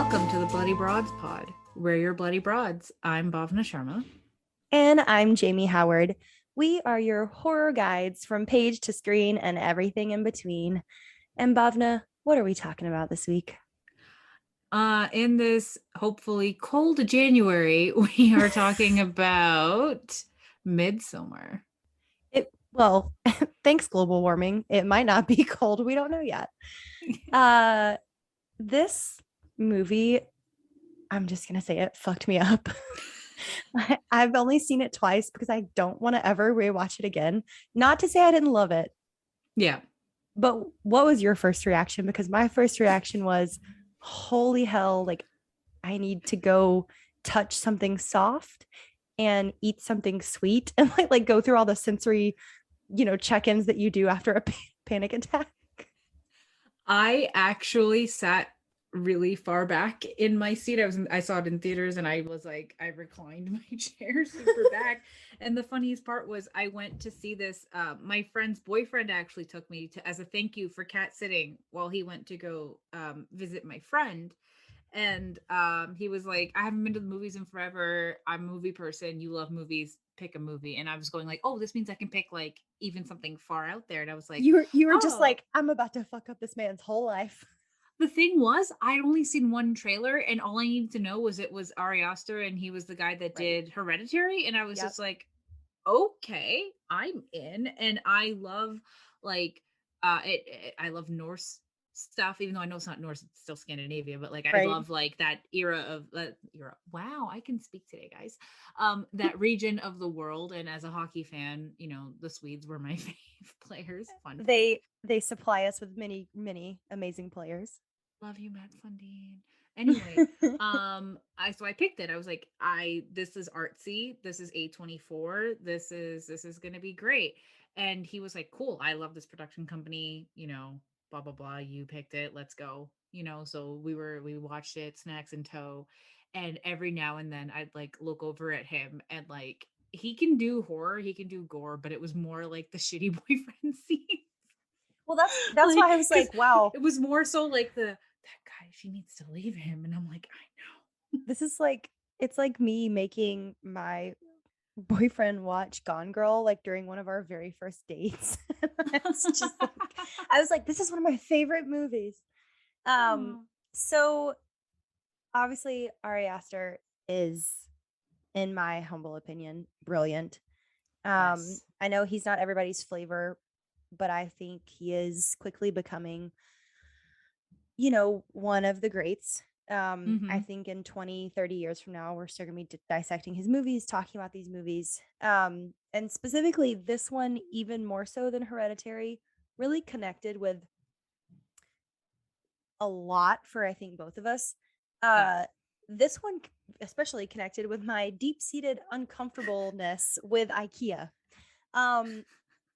Welcome to the Bloody Broads Pod. We're your Bloody Broads. I'm Bhavna Sharma. And I'm Jamie Howard. We are your horror guides from page to screen and everything in between. And Bhavna, what are we talking about this week? In this hopefully cold January, we are talking about Midsommar. Well, thanks global warming. It might not be cold. We don't know yet. Uh this movie, I'm just gonna say it fucked me up. I've only seen it twice because I don't want to ever rewatch it again. Not to say I didn't love it, Yeah. but what was your first reaction? Because my first reaction was, holy hell, like I need to go touch something soft and eat something sweet and like go through all the sensory, check-ins that you do after a panic attack. I actually sat really far back in my seat. I saw it in theaters and I was like, I reclined my chair super back. And the funniest part was I went to see this. My friend's boyfriend actually took me to as a thank you for cat sitting while he went to go visit my friend. And he was like, I haven't been to the movies in forever. I'm a movie person. You love movies. Pick a movie. And I was going like, oh, this means I can pick like even something far out there. And I was like, You were just oh, like, I'm about to fuck up this man's whole life. the thing was, I'd only seen one trailer, and all I needed to know was it was Ari Aster, and he was the guy that Right. did Hereditary, and I was Yep. just like, okay, I'm in, and I love like I love Norse stuff, even though I know it's not Norse, it's still Scandinavia, but like I Right. love like that era of era. Wow, I can speak today, guys. That region of the world, and as a hockey fan, the Swedes were my fave players. Fun fact. They supply us with many amazing players. Love you, Matt Sundin. Anyway, I picked it. I was like, this is artsy. This is A24. This is gonna be great. And he was like, cool. I love this production company. Blah blah blah. You picked it. Let's go. So we watched it, snacks in tow, and every now and then I'd like look over at him and like he can do horror, he can do gore, but it was more like the shitty boyfriend scene. Well, that's Like, why I was because like, wow, it was more so like that guy, she needs to leave him. And I'm like, I know. this is like it's like me making my boyfriend watch Gone Girl like during one of our very first dates. It's just like I was like, this is one of my favorite movies. Um, Oh, so obviously Ari Aster is, in my humble opinion, brilliant. yes. I know he's not everybody's flavor, but I think he is quickly becoming, one of the greats. I Mm-hmm. think in 20, 30 years from now, we're still going to be dissecting his movies, talking about these movies. And specifically, this one, even more so than Hereditary, really connected with a lot for, I think, both of us. Yeah. Uh, this one, especially connected with my deep seated uncomfortableness with IKEA. Um,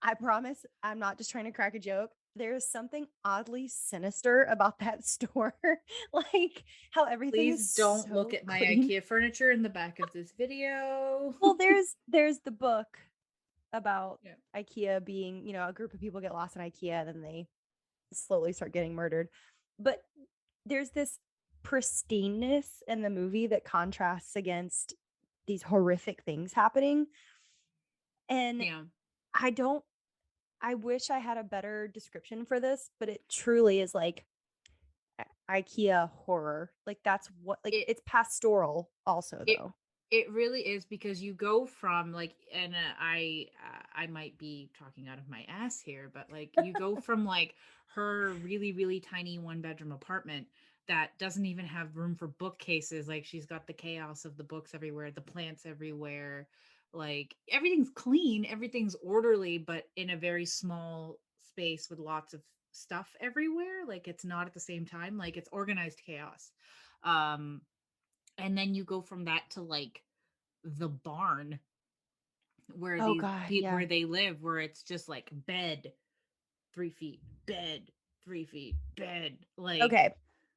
I promise I'm not just trying to crack a joke. There's something oddly sinister about that store. Like how everything Please is don't look so at my clean. IKEA furniture in the back of this video. Well, there's the book about Yeah. IKEA being, a group of people get lost in IKEA and then they slowly start getting murdered. But there's this pristineness in the movie that contrasts against these horrific things happening. And Yeah. I don't I wish I had a better description for this, but it truly is like IKEA horror. Like that's what like It it's pastoral also it though. it really is because you go from like, and I might be talking out of my ass here, but like you go from like her really really tiny one bedroom apartment that doesn't even have room for bookcases. Like she's got the chaos of the books everywhere, the plants everywhere, like everything's clean, everything's orderly, but in a very small space with lots of stuff everywhere. Like it's not at the same time, like it's organized chaos. um and then you go from that to like the barn where Oh god, yeah. where they live, where it's just like bed 3 feet, bed 3 feet, bed, like, Okay.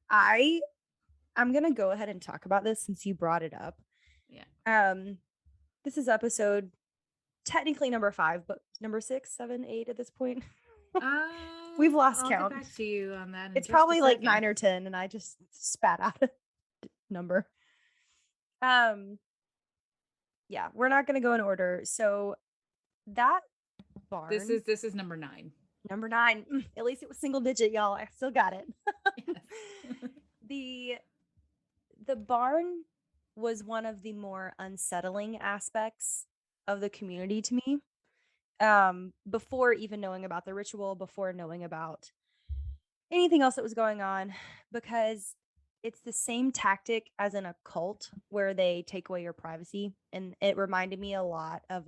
I I'm going to go ahead and talk about this since you brought it up. yeah. Um this is episode technically number 5, but number 6, 7, 8 at this point. We've lost I'll get count. back to you on that in It's just a probably like second. 9 or 10 and I just spat out number. Um, yeah, we're not gonna go in order. So that barn, This is number 9. number 9. At least it was single digit, y'all. I still got it. Yes. the the barn was one of the more unsettling aspects of the community to me. Before even knowing about the ritual, before knowing about anything else that was going on, because it's the same tactic as in a cult where they take away your privacy. And it reminded me a lot of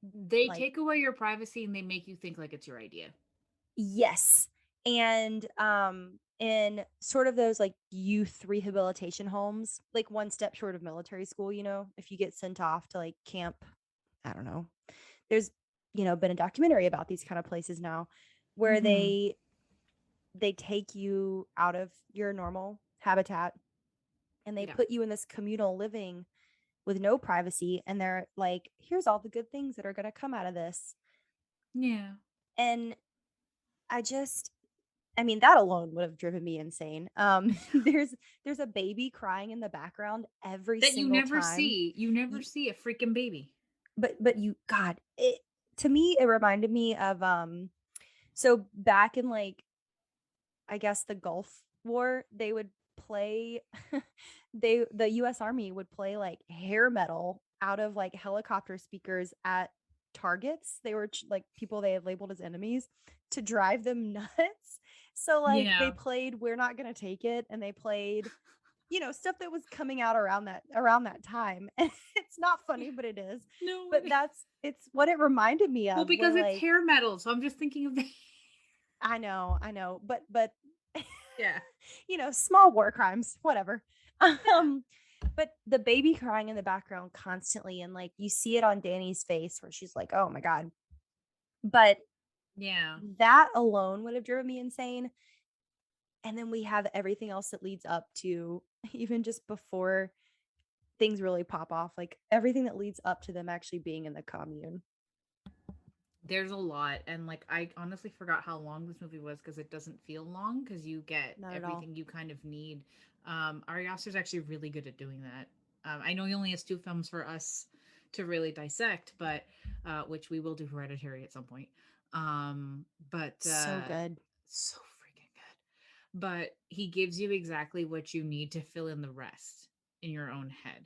They like, take away your privacy and they make you think like it's your idea. yes. And in sort of those like youth rehabilitation homes, like one step short of military school, if you get sent off to like camp, I don't know. There's, been a documentary about these kind of places now where Mhm. they take you out of your normal habitat and they Yeah. put you in this communal living with no privacy, and they're like, here's all the good things that are going to come out of this. Yeah. And I just, I mean, that alone would have driven me insane. There's a baby crying in the background every That you single never time. see. You never see a freaking baby. But you, God, it, to me it reminded me of so back in like, I guess, the Gulf War, they would play the US Army would play like hair metal out of like helicopter speakers at targets. They were like people they had labeled as enemies to drive them nuts. So like they Yeah. played We're Not Gonna Take It, and they played, stuff that was coming out around that time. And it's not funny, but it is. No But way. it's what it reminded me Well, of, where because it's like, hair metal, so I'm just thinking of the I know, but Yeah. small war crimes, whatever. Yeah. Um, but the baby crying in the background constantly, and like you see it on Danny's face where she's like, "Oh my God." But Yeah. that alone would have driven me insane. And then we have everything else that leads up to even just before things really pop off, like everything that leads up to them actually being in the commune. There's a lot, and like I honestly forgot how long this movie was because it doesn't feel long because you get Not at all. everything you kind of need. Ari Aster's actually really good at doing that. I know he only has 2 films for us to really dissect, but which we will do Hereditary at some point. But So good. so freaking good. But he gives you exactly what you need to fill in the rest in your own head.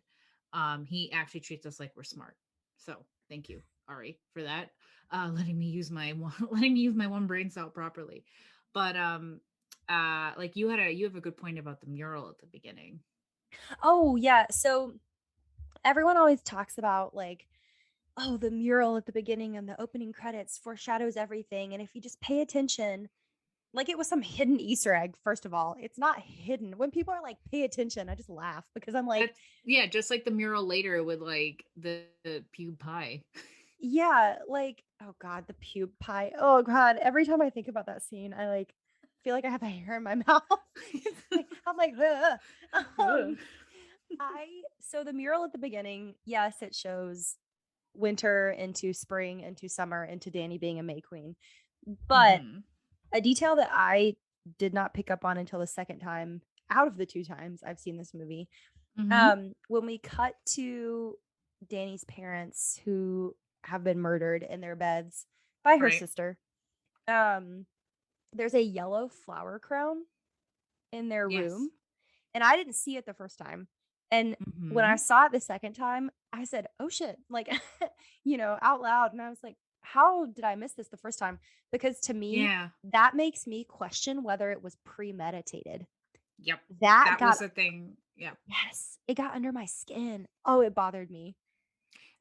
He actually treats us like we're smart. So thank you, Ari, for that. Letting me use my one letting me use my one brain cell properly. But like you have a good point about the mural at the beginning. Oh, yeah. So everyone always talks about like, oh, the mural at the beginning and the opening credits foreshadows everything. And if you just pay attention, like it was some hidden Easter egg, first of all. It's not hidden. When people are like, pay attention, I just laugh because I'm like, That's yeah, just like the mural later with like the pube pie. yeah, like, oh God, the pube pie. Oh God. Every time I think about that scene, I like feel like I have a hair in my mouth. It's like, I'm like, ugh. Ugh. Um, so the mural at the beginning, yes, it shows winter into spring into summer into Danny being a May Queen. But Mhm. a detail that I did not pick up on until the second time out of the 2 times I've seen this movie. Mhm. When we cut to Danny's parents who have been murdered in their beds by her Right. sister, um, there's a yellow flower crown in their Yes. room. And I didn't see it the first time. And when I Mhm. saw it the second time, I said, "Oh shit," like, out loud. And I was like, how did I miss this the first time? Because to me, Yeah. that makes me question whether it was premeditated. Yep. That That was got, the thing. Yep. yes, it got under my skin. Oh, it bothered me.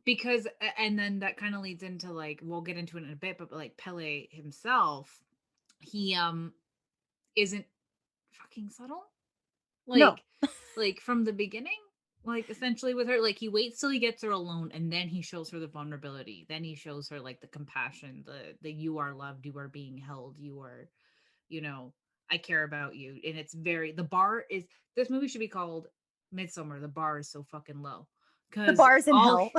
Because and then that kind of leads into like we'll get into it in a bit, but like Pele himself, he isn't fucking subtle. No, Like from the beginning, like essentially with her, like he waits till he gets her alone and then he shows her the vulnerability. Then he shows her like the compassion, the you are loved, you are being held, you are, you know, I care about you. And it's very the bar is this movie should be called Midsommar. The bar is so fucking low. the Cause bar's in hell.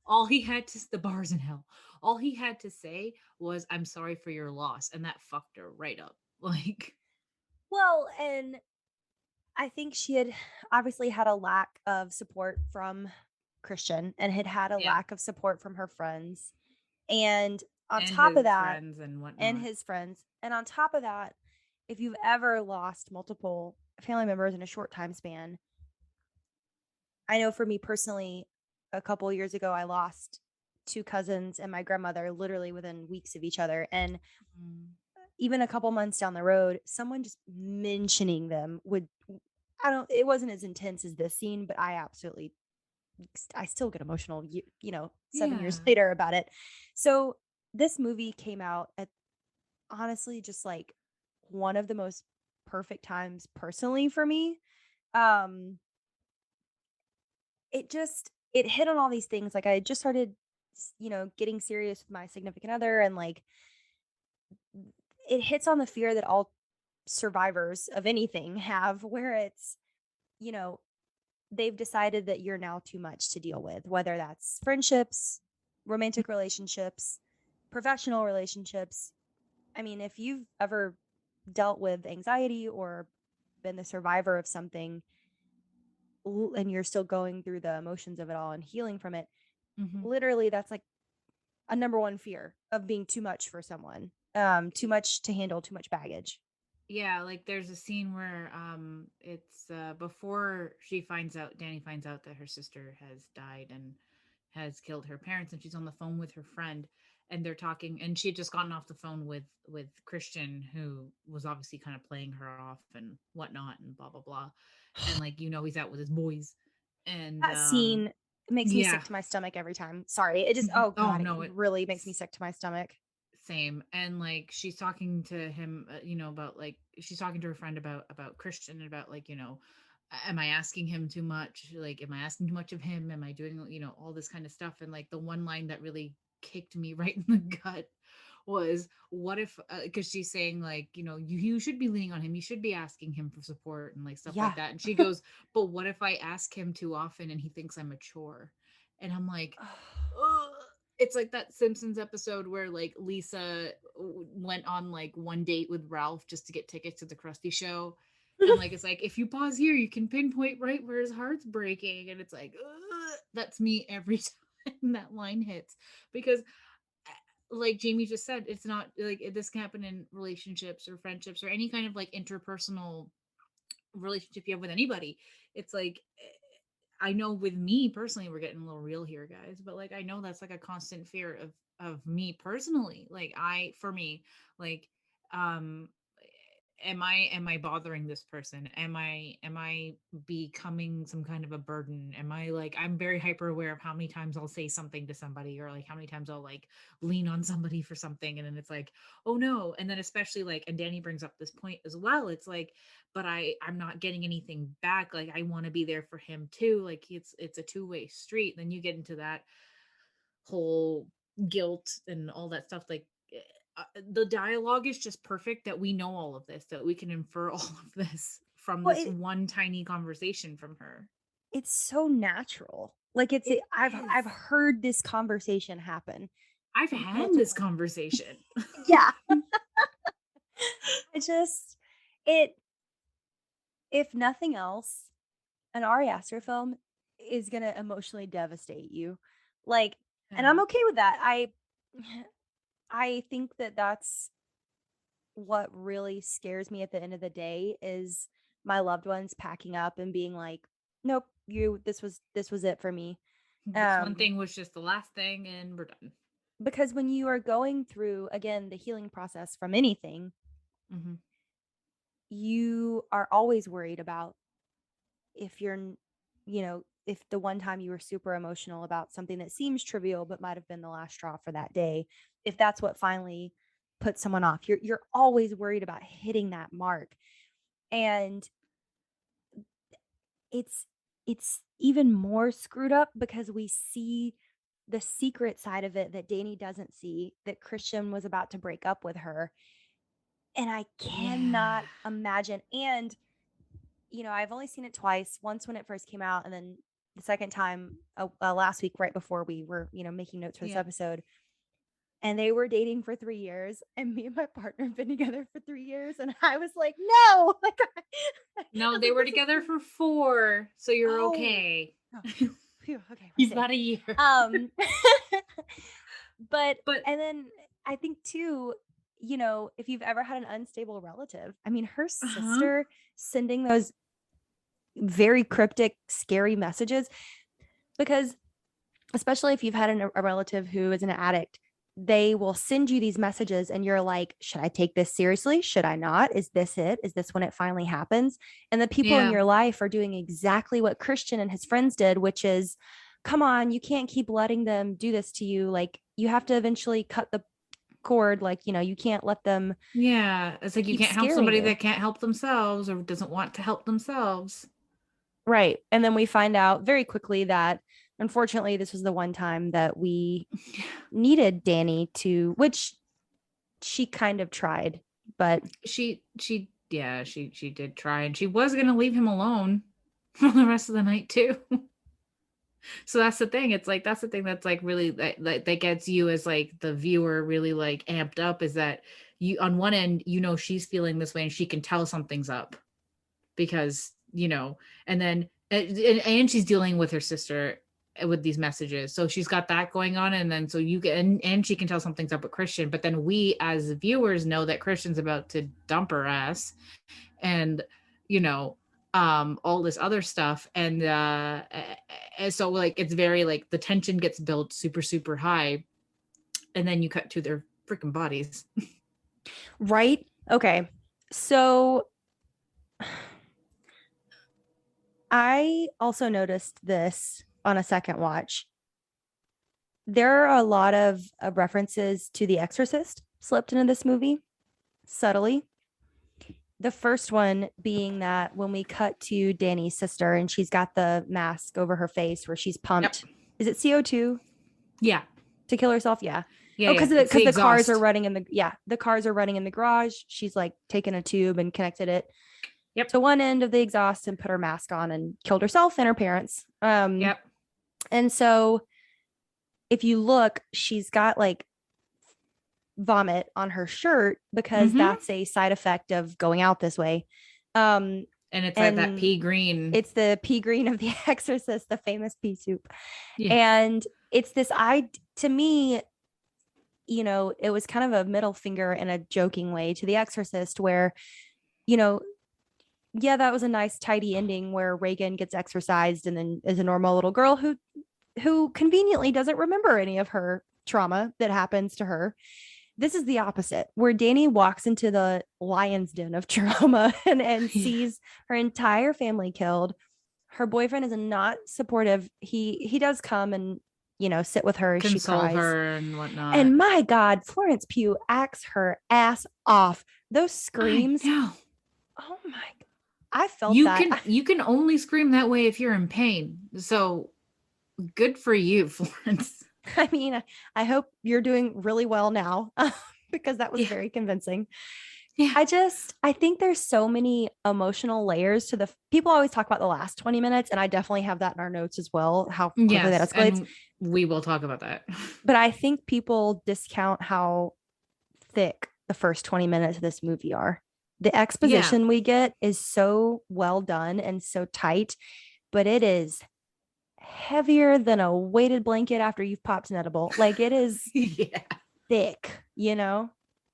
all he had to the bars in hell. All he had to say was I'm sorry for your loss and that fucked her right up. Like Well, and I think she had obviously had a lack of support from Christian and had a Yeah. lack of support from her friends. And on And top of his that, friends and and whatnot. his friends, and on top of that, if you've ever lost multiple family members in a short time span, I know for me personally, a couple years ago, I lost two cousins and my grandmother literally within weeks of each other. And Mm. even a couple months down the road, someone just mentioning them would, it wasn't as intense as this scene, but I still get emotional, 7 years Yeah. later about it. So this movie came out at honestly just like one of the most perfect times personally for me. Um, it hit on all these things. Like I just started, getting serious with my significant other, and like it hits on the fear that all survivors of anything have, where it's, you know, they've decided that you're now too much to deal with, whether that's friendships, romantic relationships, professional relationships. I mean, if you've ever dealt with anxiety or been the survivor of something and you're still going through the emotions of it all and healing from it, Hmm. literally that's like a number one fear of being too much for someone, too much to handle, too much baggage. Yeah, like there's a scene where it's before she finds out Danny finds out that her sister has died and has killed her parents, and she's on the phone with her friend, and they're talking, and she had just gotten off the phone with Christian, who was obviously kind of playing her off and whatnot and blah blah blah. And like he's out with his boys. And That scene makes me yeah. sick to my stomach every time. Sorry. It just, oh Oh God, it no, really makes me sick to my stomach. same. And like she's talking to him, about like she's talking to her friend about Christian and about like, am I asking him too much? Like, am I asking too much of him? Am I doing, all this kind of stuff? And like the one line that really kicked me right in the gut was, what if, because she's saying like, you should be leaning on him, you should be asking him for support and like stuff like Yeah. that. And she goes, but what if I ask him too often and he thinks I'm a chore? And I'm like, ugh. It's like that Simpsons episode where like Lisa went on like one date with Ralph just to get tickets to the Krusty show. And like it's like if you pause here, you can pinpoint right where his heart's breaking, and it's like ugh, that's me every time that line hits, because like Jamie just said, it's not like this can happen in relationships or friendships or any kind of like interpersonal relationship you have with anybody. It's like I know with me personally, we're getting a little real here, guys, but like I know that's like a constant fear of me personally. Like for me, like um am I bothering this person? Am I becoming some kind of a burden? Am I like I'm very hyper aware of how many times I'll say something to somebody, or like how many times I'll like lean on somebody for something, and then it's like, oh no. And then especially like, and Danny brings up this point as well, it's like, but I'm not getting anything back. Like I want to be there for him too. Like it's a two-way street. Then you get into that whole guilt and all that stuff. Like the dialogue is just perfect that we know all of this, that we can infer all of this from Well, this one tiny conversation from her. it's so natural. Like It I've is. heard this conversation happen I've had this multiple. conversation. Yeah. I just it if nothing else, an Ari Aster film is gonna emotionally devastate you. Like, and Yeah. I'm okay with that. I think that that's what really scares me at the end of the day is my loved ones packing up and being like, "Nope, this was it for me." This one Um, thing was just the last thing and we're done. because when you are going through again the healing process from anything, Hmm. you are always worried about if if the one time you were super emotional about something that seems trivial but might have been the last straw for that day, if that's what finally puts someone off, you're always worried about hitting that mark. And it's even more screwed up because we see the secret side of it that Danny doesn't see, that Christian was about to break up with her. And I Yeah. cannot imagine. And I've only seen it twice, once when it first came out, and then the second time last week, right before we were, making notes for this Yeah. episode. and they were dating for 3 years, and me and my partner have been together for 3 years, and I was like, no, like I No, was they like, were this is together for 4, so you're oh, okay. oh phew, phew, okay, we're You've safe. got a year. Um, but But and then I think too, if you've ever had an unstable relative, I mean, her uh-huh. sister sending those very cryptic, scary messages, because especially if you've had a relative who is an addict, they will send you these messages and you're like, should I take this seriously? Should I not? Is this it? Is this when it finally happens? And the people in Yeah. your life are doing exactly what Christian and his friends did, which is, come on, you can't keep letting them do this to you. Like, you have to eventually cut the cord. Like, you can't let them Yeah. It's like you keep can't help scaring somebody you. that can't help themselves or doesn't want to help themselves. Right. And then we find out very quickly that unfortunately, this was the one time that we needed Danny to, which she kind of tried, but She did try, and she was gonna leave him alone for the rest of the night too. So that's the thing. It's like that's the thing that's like really that gets you as like the viewer really like amped up is that you on one end, she's feeling this way and she can tell something's up because, and then and she's dealing with her sister with these messages. So she's got that going on. And then so you get and she can tell something's up with Christian, but then we as viewers know that Christian's about to dump her ass and you know all this other stuff and so like it's very like the tension gets built super super high and then you cut to their freaking bodies. right. Okay. So I also noticed this on a second watch. There are a lot of references to The Exorcist slipped into this movie subtly. The first one being that when we cut to Danny's sister and she's got the mask over her face where she's pumped. Yep. Is it CO2 Yeah. to kill herself? Yeah. Yeah, Oh, yeah, because it's the the cars are exhaust. running the cars are running in the garage. She's like taken a tube and connected it Yep. to one end of the exhaust and put her mask on and killed herself and her parents. Yep. And so if you look, she's got like vomit on her shirt because Mm-hmm. that's a side effect of going out this way. Um, And it's like that and pea green. it's the pea green of The Exorcist, the famous pea soup. Yeah. And it's this, to me, it was kind of a middle finger in a joking way to The Exorcist, where, yeah, that was a nice, tidy ending where Reagan gets exorcised and then is a normal little girl who conveniently doesn't remember any of her trauma that happens to her. This is the opposite, where Danny walks into the lion's den of trauma and Yeah. sees her entire family killed. Her boyfriend is not supportive. He does come and sit with her as she Console cries. her and whatnot. And my God, Florence Pugh acts her ass off. Those I screams. know. Oh my! I felt You that. can you can only scream that way if you're in pain. So good for you, Florence. I mean, I hope you're doing really well now because that was Yeah. very convincing. Yeah. I think there's so many emotional layers to people always talk about the last 20 minutes, and I definitely have that in our notes as well, how quickly that Yes. escalates. And we will talk about that. But I think people discount how thick the first 20 minutes of this movie are. The Yeah. exposition we get is so well done and so tight, but it is heavier than a weighted blanket after you've popped an edible. Like, it is Yeah. thick,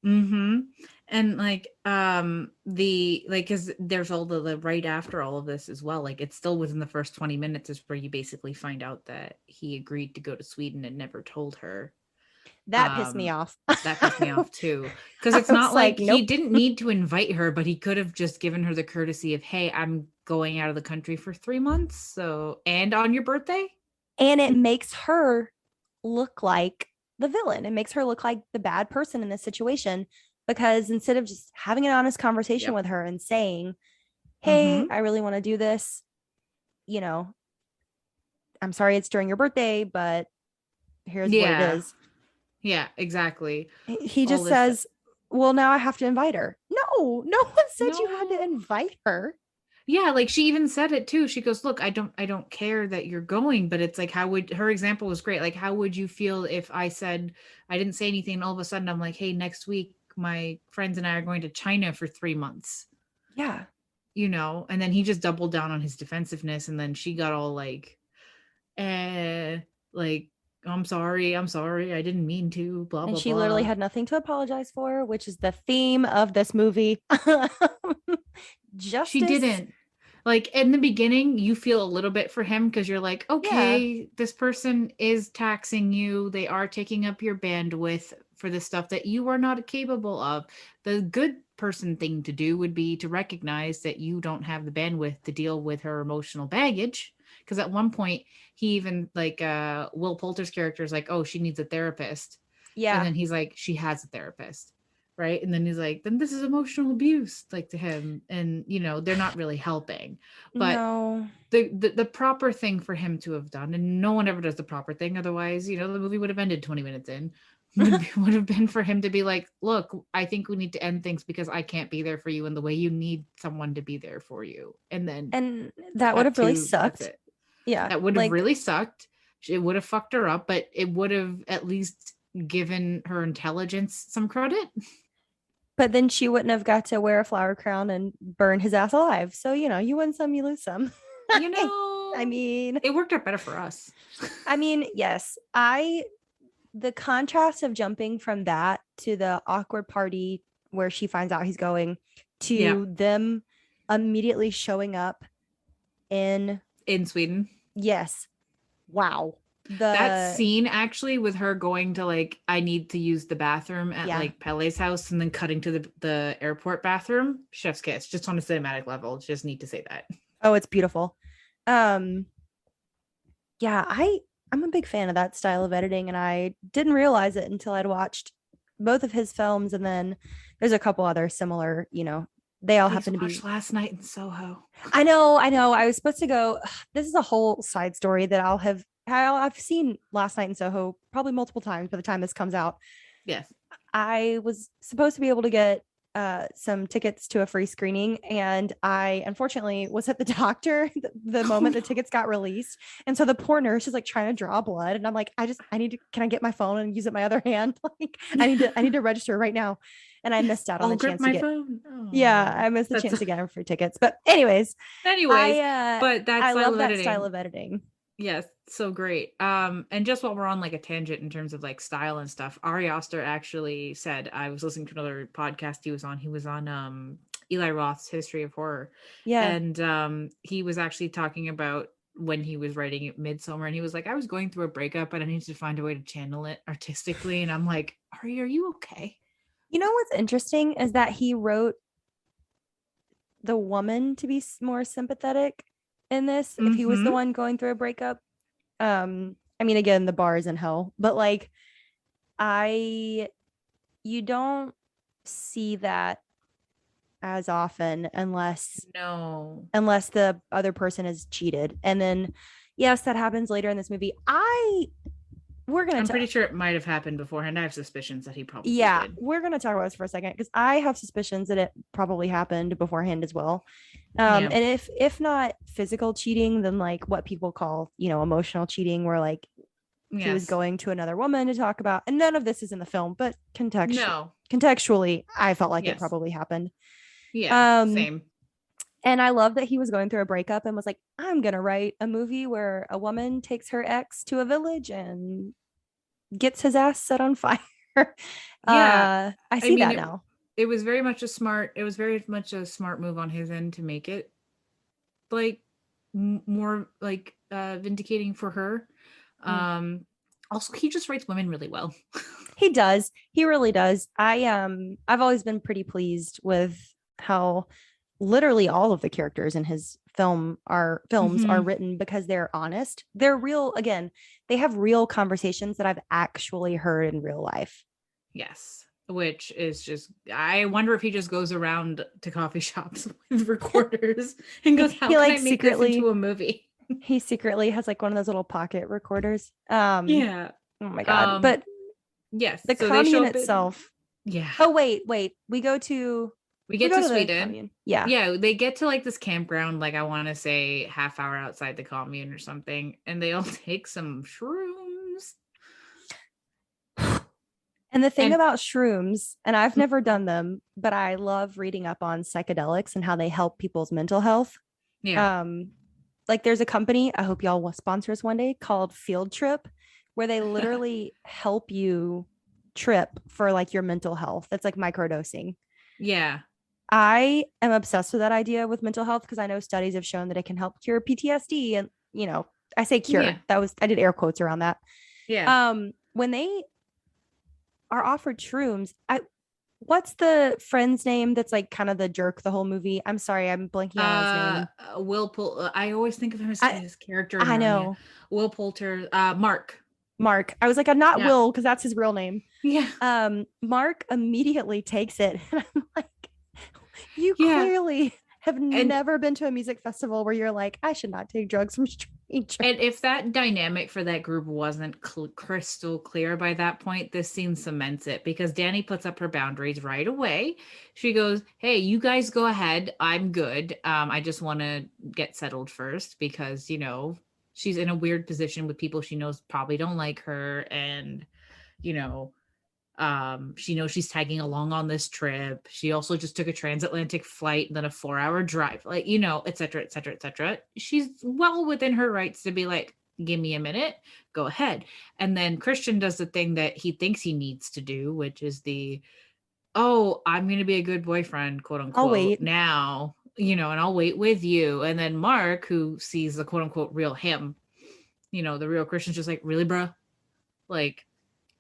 Mm-hmm. And like the like because there's all the right after all of this as well. Like it's still within the first 20 minutes is where you basically find out that he agreed to go to Sweden and never told her. That pissed me off. That pissed me off too. Because I it's was not like, like he nope. didn't need to invite her, but he could have just given her the courtesy of, hey, I'm going out of the country for 3 months. So and on your birthday? And it makes her look like the villain. It makes her look like the bad person in this situation, because instead of just having an honest conversation Yep. with her and saying, hey, Mm-hmm. I really want to do this, you know, I'm sorry it's during your birthday, but here's what it Yeah. is. Yeah, exactly. He All just this says, well, now I have to invite her. No one said you had to no. invite her. Yeah, like she even said it too. She goes, "Look, I don't care that you're going, but it's like how would her example was great. Like how would you feel if I said I didn't say anything and all of a sudden I'm like, "Hey, next week my friends and I are going to China for 3 months." Yeah. You know? And then he just doubled down on his defensiveness and then she got all eh like I'm sorry, I didn't mean to, blah And blah she literally blah." had nothing to apologize for, which is the theme of this movie. She Justice. didn't. Like in the beginning, you feel a little bit for him because you're like, Yeah. okay, this person is taxing you. They are taking up your bandwidth for the stuff that you are not capable of. The good person thing to do would be to recognize that you don't have the bandwidth to deal with her emotional baggage. Because at one point, he even like Will Poulter's character is like, oh, she needs a therapist. And Yeah. then he's like, she has a therapist, right? And then he's like, then this is emotional abuse, like to him. And you know, they're not really helping. But No. the proper thing for him to have done, and no one ever does the proper thing, otherwise, you know, the movie would have ended 20 minutes in. Would have been for him to be like, look, I think we need to end things because I can't be there for you in the way you need someone to be there for you. And then And that would cut have really to that's sucked. it. Yeah. That would have Like, really sucked. It would have fucked her up, but it would have at least given her intelligence some credit. but then she wouldn't have got to wear a flower crown and burn his ass alive. So, you win some, you lose some. You I know, mean, it worked out better for us. yes, the contrast of jumping from that to the awkward party where she finds out he's going Yeah, to them immediately showing up in, in Sweden. yes, wow. That The, scene actually with her going to like, I need to use the bathroom at yeah. like Pele's house and then cutting to the airport bathroom, chef's kiss, just on a cinematic level. Just need to say that. Oh, it's beautiful. Um, yeah, I'm a big fan of that style of editing, and I didn't realize it until I'd watched both of his films, and then there's a couple other similar, they all Please happen to be. watch Last Night in Soho. I know, I know. I was supposed to go. This is a whole side story that I've seen Last Night in Soho probably multiple times by the time this comes out. Yes. I was supposed to be able to get some tickets to a free screening, and I unfortunately was at the doctor the Oh moment the no. tickets got released. And so the poor nurse is like trying to draw blood, and I'm like, I need to, can I get my phone and use it my other hand? Like, I need to register right now. And I missed out on I'll the grip chance to my get, phone. yeah, Oh, I missed the that's chance to get free tickets. But anyways, anyways, but that I style love of that style editing. of editing. Yes, so great. And just while we're on like a tangent in terms of like style and stuff, Ari Aster actually said, I was listening to another podcast he was on Eli Roth's History of Horror. Yeah. And he was actually talking about when he was writing Midsummer and he was like, I was going through a breakup and I needed to find a way to channel it artistically. And I'm like, Ari, are you okay? You know what's interesting is that he wrote the woman to be more sympathetic in this if he was the Mm-hmm. one going through a breakup. I mean, again, the bar is in hell, but like, I you don't see that as often No. unless the other person is cheated. And then yes, that happens later in this movie. I we're gonna I'm talk pretty sure it might have happened beforehand. I have suspicions that he probably Yeah, did. we're gonna talk about this for a second because I have suspicions that it probably happened beforehand as well. Yeah. And if not physical cheating, then like what people call, emotional cheating, where like he was Yes. going to another woman to talk about, and none of this is in the film, but No. contextually, I felt like it Yes. probably happened. Yeah. Um, Same. and I love that he was going through a breakup and was like, I'm gonna write a movie where a woman takes her ex to a village and gets his ass set on fire. Yeah. I I see mean, that now. it was very much a smart. It was very much a smart move on his end to make it like more like vindicating for her. Mm. Um. Also, he just writes women really well. He does. He really does. I've always been pretty pleased with how literally all of the characters in his films are Hmm. written because they're honest. They're real. Again, they have real conversations that I've actually heard in real life. Yes. Which is just, I wonder if he just goes around to coffee shops with recorders and goes, how He can like I make this into a movie? he secretly has like one of those little pocket recorders. Yeah. Oh my god. Um, But yes. the So they show commune up in, itself. yeah. Oh wait. We go to We We get go to to the Sweden. commune. Yeah. Yeah, they get to like this campground, like I want to say half hour outside the commune or something, and they all take some shrooms. And the thing And about shrooms, and I've never done them, but I love reading up on psychedelics and how they help people's mental health. yeah, Um, like there's a company, I hope y'all will sponsor us one day, called Field Trip, where they literally help you trip for like your mental health. That's like microdosing. yeah, I am obsessed with that idea with mental health because I know studies have shown that it can help cure PTSD. And, I say yeah, cure. I did air quotes around that. yeah. When they are offered shrooms, what's the friend's name that's like kind of the jerk the whole movie? I'm sorry, I'm blanking out on his name. Will Pol- I always think of him as I his character in I Narnia. know. Will Poulter, Mark. Mark. I was like, I'm not Yeah, Will because that's his real name. yeah, Mark immediately takes it. And I'm like, you yeah. clearly have And never been to a music festival where you're like, I should not take drugs from strangers. And if that dynamic for that group wasn't crystal clear by that point, this scene cements it because Danny puts up her boundaries right away. She goes, "Hey, you guys go ahead. I'm good. I just want to get settled first because, she's in a weird position with people she knows probably don't like her and, you know, she knows she's tagging along on this trip. She also just took a transatlantic flight and then a 4-hour drive, like, et cetera, et cetera, et cetera. She's well within her rights to be like, give me a minute, go ahead. And then Christian does the thing that he thinks he needs to do, which is oh, I'm going to be a good boyfriend, quote I'll unquote, wait. now, and I'll wait with you. And then Mark, who sees the quote unquote real him, the real Christian's just like, really, bro? Like,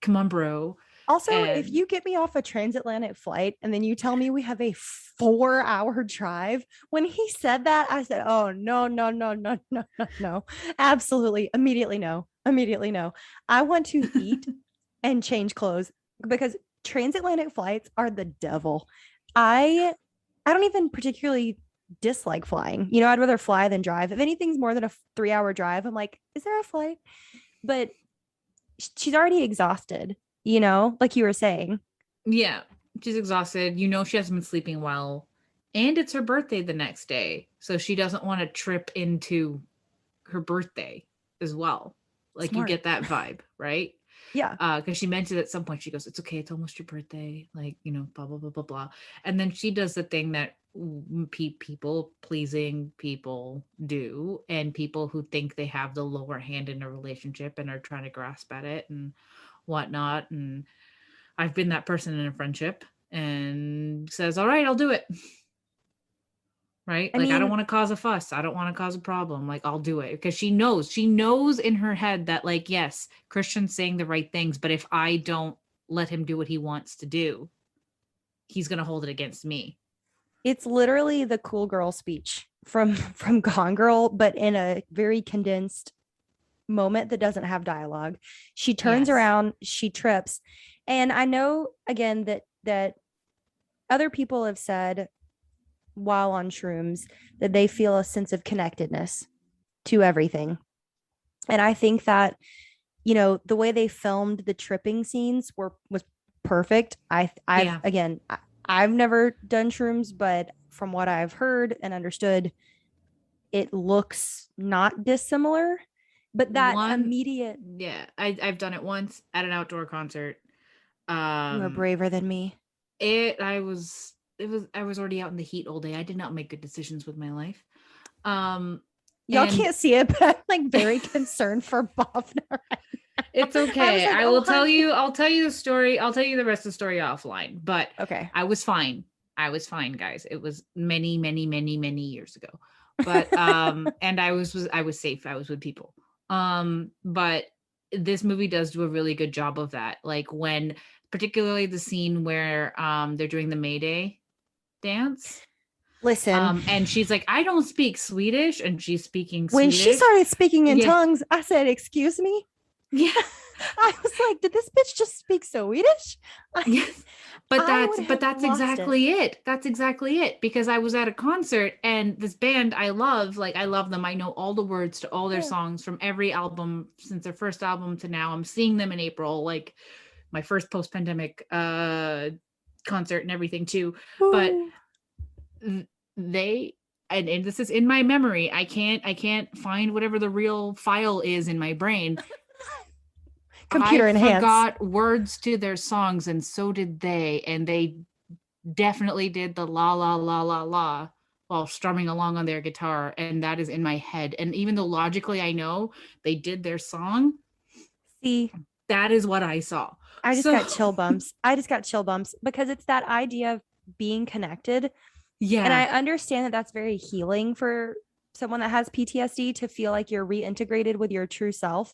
come on, bro. Also, if And you get me off a transatlantic flight and then you tell me we have a 4-hour drive, when he said that, I said, oh, no, no, no, no, no, no, no. Absolutely. Immediately no. Immediately no. I want to eat and change clothes because transatlantic flights are the devil. I I don't even particularly dislike flying. I'd rather fly than drive. If anything's more than a 3-hour drive, I'm like, is there a flight? But she's already exhausted, like you were saying. yeah, she's exhausted. She hasn't been sleeping well. And it's her birthday the next day. So she doesn't want to trip into her birthday as well. Like you Smart. get that vibe, right? Yeah. Because she mentioned at some point, she goes, "It's okay, it's almost your birthday." Like, blah, blah, blah, blah, blah. And then she does the thing that people pleasing people do, and people who think they have the lower hand in a relationship and are trying to grasp at it and whatnot. And I've been that person in a friendship and says, "All right, I'll do it." Right? I Like, I don't mean, want to cause a fuss. I don't want to cause a problem. Like, I'll do it because she knows in her head that, like, yes, Christian's saying the right things, but if I don't let him do what he wants to do, he's going to hold it against me. it's literally the cool girl speech from from Gone Girl, but in a very condensed moment that doesn't have dialogue. She turns Yes. around, she trips. And I know again that other people have said while on shrooms that they feel a sense of connectedness to everything. And I think that, the way they filmed the tripping scenes was perfect. I've Yeah. again, I've never done shrooms, but from what I've heard and understood, it looks not dissimilar. But that One, immediate, yeah, I've done it once at an outdoor concert. you are Um, braver than me. I was already out in the heat all day. I did not make good decisions with my life. Y'all And can't see it, but I'm like very concerned for Bhavna. it's I was okay. like, I oh, will tell honey. you, I'll tell you the story. I'll tell you the rest of the story offline. But Okay. I was fine. I was fine, guys. It was many, many, many, many years ago. But and I was safe. I was with people. But this movie does do a really good job of that. Like when particularly the scene where they're doing the Mayday dance. Listen, And she's like, I don't speak Swedish, and she's speaking when she Swedish. started speaking in Yeah. tongues, I said, excuse me. Yeah. I was like, did this bitch just speak Swedish? Yes. But I that's would but have that's lost it. exactly it. That's exactly it. Because I was at a concert and this band I love, like I love them. I know all the words to all their Yeah. songs from every album since their first album to now. I'm seeing them in April, like my first post-pandemic concert and everything too. But Ooh. they and this is in my memory. I can't find whatever the real file is in my brain. I Computer enhance. forgot words to their songs, and so did they. And they definitely did the la la la la la while strumming along on their guitar, and that is in my head. And even though logically I know they did their song, See, that is what I saw. I just So got chill bumps. I just got chill bumps because it's that idea of being connected. And I yeah, understand that that's very healing for someone that has PTSD to feel like you're reintegrated with your true self.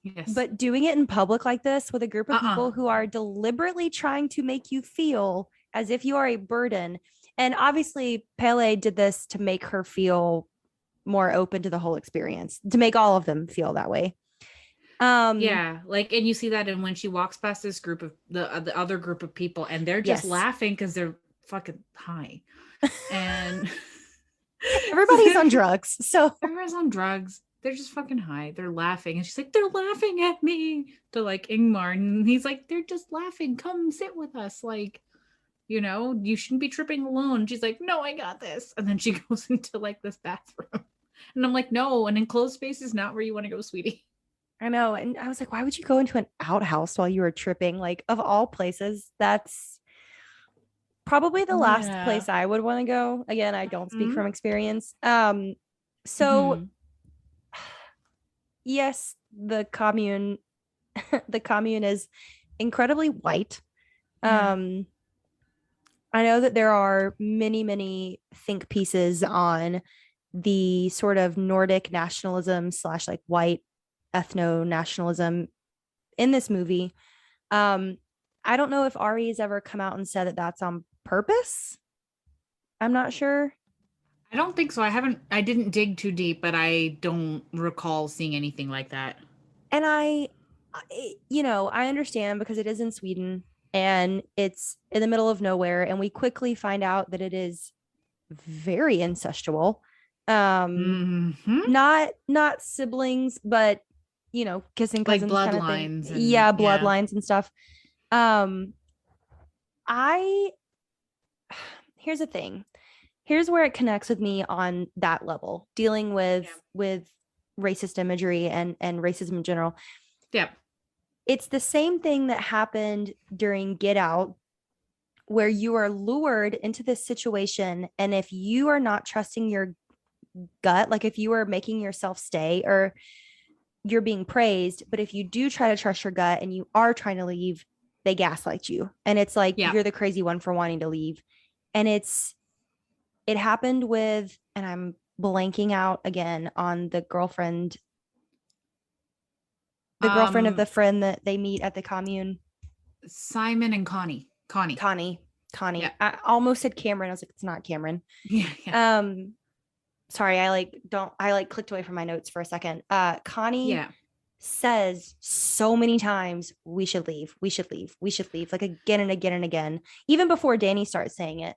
yes, But doing it in public like this with a group of uh-uh, people who are deliberately trying to make you feel as if you are a burden. And obviously, Pele did this to make her feel more open to the whole experience, to make all of them feel that way. yeah. Like, and you see that, and when she walks past this group of the other group of people, and they're just Yes. laughing because they're fucking high, and Everybody's on drugs. So everyone's on drugs. They're just fucking high. They're laughing. And she's like, they're laughing at me to like Ingmar. And he's like, they're just laughing. Come sit with us. Like, you shouldn't be tripping alone. She's like, no, I got this. And then she goes into like this bathroom. And I'm like, no, an enclosed space is not where you want to go, sweetie. I know. And I was like, why would you go into an outhouse while you were tripping? Like, of all places, that's probably the last Yeah. place I would want to go. Again, I don't speak Mm-hmm. from experience. So Mm-hmm. yes, the commune, the commune is incredibly white. Yeah. Um, I know that there are many, many think pieces on the sort of Nordic nationalism slash like white ethno nationalism in this movie. Um, I don't know if Ari has ever come out and said that that's on purpose. I'm not sure. I don't think so. I didn't dig too deep, but I don't recall seeing anything like that. And I understand because it is in Sweden and it's in the middle of nowhere. And we quickly find out that it is very incestual. Um, Mm-hmm. not siblings, but kissing Like cousins kind of thing. bloodlines and Yeah, yeah. bloodlines and stuff. Um, I here's the thing. Here's where it connects with me on that level, dealing with Yeah. racist imagery and racism in general. Yeah. It's the same thing that happened during Get Out, where you are lured into this situation. And if you are not trusting your gut, like if you are making yourself stay or you're being praised, but if you do try to trust your gut and you are trying to leave, they gaslight you. And it's like Yeah. you're the crazy one for wanting to leave. And it happened with, and I'm blanking out again on the girlfriend of the Um, friend that they meet at the commune. Simon and Connie. Connie. Connie. Yeah. I almost said Cameron. I was like, it's not Cameron. Yeah. Yeah. Sorry, I like clicked away from my notes for a second. Connie Yeah. says so many times, we should leave, we should leave, we should leave, like again and again and again, even before Danny starts saying it. And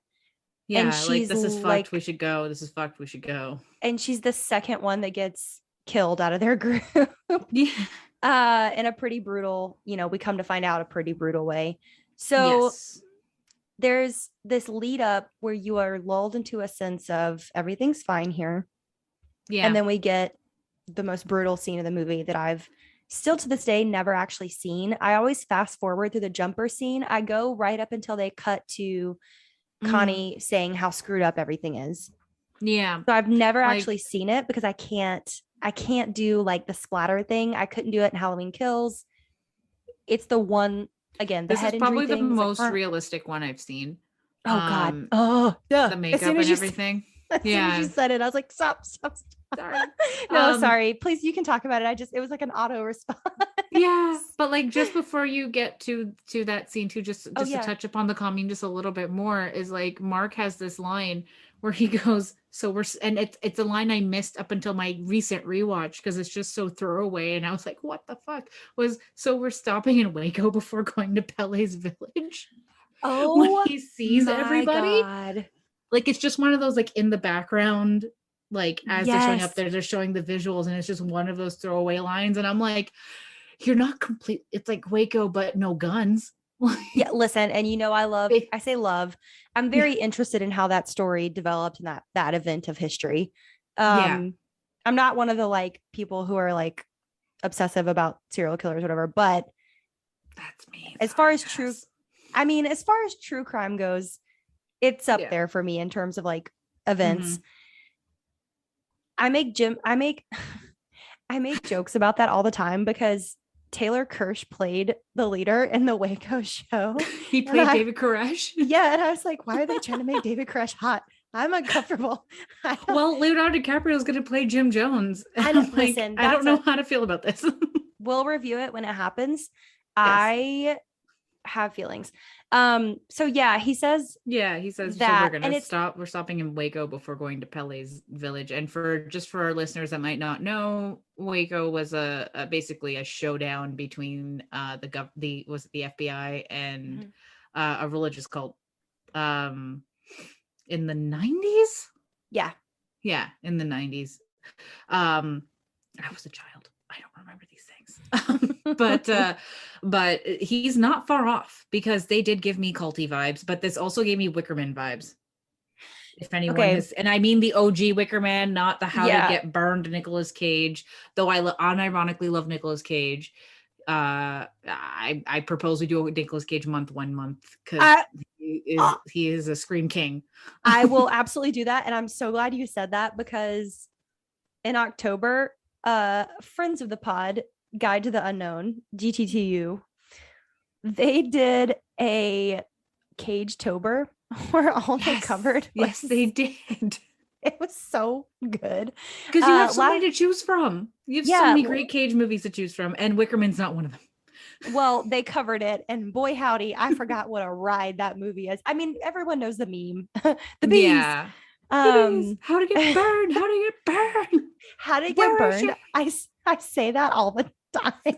Yeah. Like, she's this is fucked. We like, should go. This is fucked. We should go. and she's the second one that gets killed out of their group. Yeah. In a pretty brutal, we come to find out a pretty brutal way. So Yes. there's this lead up where you are lulled into a sense of everything's fine here. Yeah. And then we get the most brutal scene of the movie that I've still to this day never actually seen. I always fast forward through the jumper scene. I go right up until they cut to Connie saying how screwed up everything is. Yeah. So I've never Like, actually seen it because I can't do like the splatter thing. I couldn't do it in Halloween Kills. It's the one, again, the this is head injury probably the thing is like, most realistic one I've seen. oh God. Oh yeah. The As soon makeup as and you everything. as soon as you Yeah. said it, I was like, stop. Sorry. No, Um, sorry. Please, you can talk about it. It was like an auto response. Yeah, but like just before you get to that scene too, just Oh to yeah. touch upon the commune just a little bit more, is like Mark has this line where he goes, so and it's a line I missed up until my recent rewatch because it's just so throwaway, and I was like, what the fuck? Was so we're stopping in Waco before going to Pele's village when Oh he sees my everybody. God. Like, it's just one of those, like, in the background, like as they're showing up Yes. there, they're showing the visuals, and it's just one of those throwaway lines, and I'm like, you're not complete. It's like Waco, but no guns. Yeah, listen, and They- I say love. I'm very interested in how that story developed in that event of history. yeah, Um, I'm not one of the like people who are like obsessive about serial killers or whatever, but that's me. as far Sorry, as true, pass. I mean, as far as true crime goes, it's up Yeah. there for me in terms of like events. Hmm. I make Jim, I make, I make jokes about that all the time because Taylor Kirsch played the leader in the Waco show. He And played David Koresh. yeah, and I was like, why are they trying to make David Koresh hot? I'm uncomfortable. I don't, Well, Leonardo DiCaprio is going to play Jim Jones. And I know, I'm like, listen, I don't know how to feel about this. we'll review it when it happens. Yes. I have feelings. So yeah, he says Yeah, he says, so we're that, gonna and it's stop. We're stopping in Waco before going to Pele's village. And for our listeners that might not know, Waco was a basically a showdown between the FBI and Mhm. a religious cult um in the 90s. Yeah. Yeah, in the 90s. Um, I was a child. I don't remember these things. But he's not far off because they did give me culty vibes, but this also gave me Wickerman vibes. If anyone Okay. has, and I mean the OG Wickerman, not the How to Yeah. Get Burned Nicolas Cage, though I unironically love Nicolas Cage. I propose we do a Nicolas Cage month 1 month because I he is a scream king. I will absolutely do that. And I'm so glad you said that because in October, Friends of the Pod, Guide to the Unknown, GTTU, they did a Cage Tober where all they Yes, covered yes, was they did. it was so good. Because you have so many Last to choose from. You have so yeah, many great Cage movies to choose from, and Wickerman's not one of them. well, they covered it, and boy howdy, I forgot what a ride that movie is. I mean, everyone knows the meme, the bees. Yeah. The bees. Um, How to get burned. How to get burned. how to get Where is burned. your I say that all the time, same?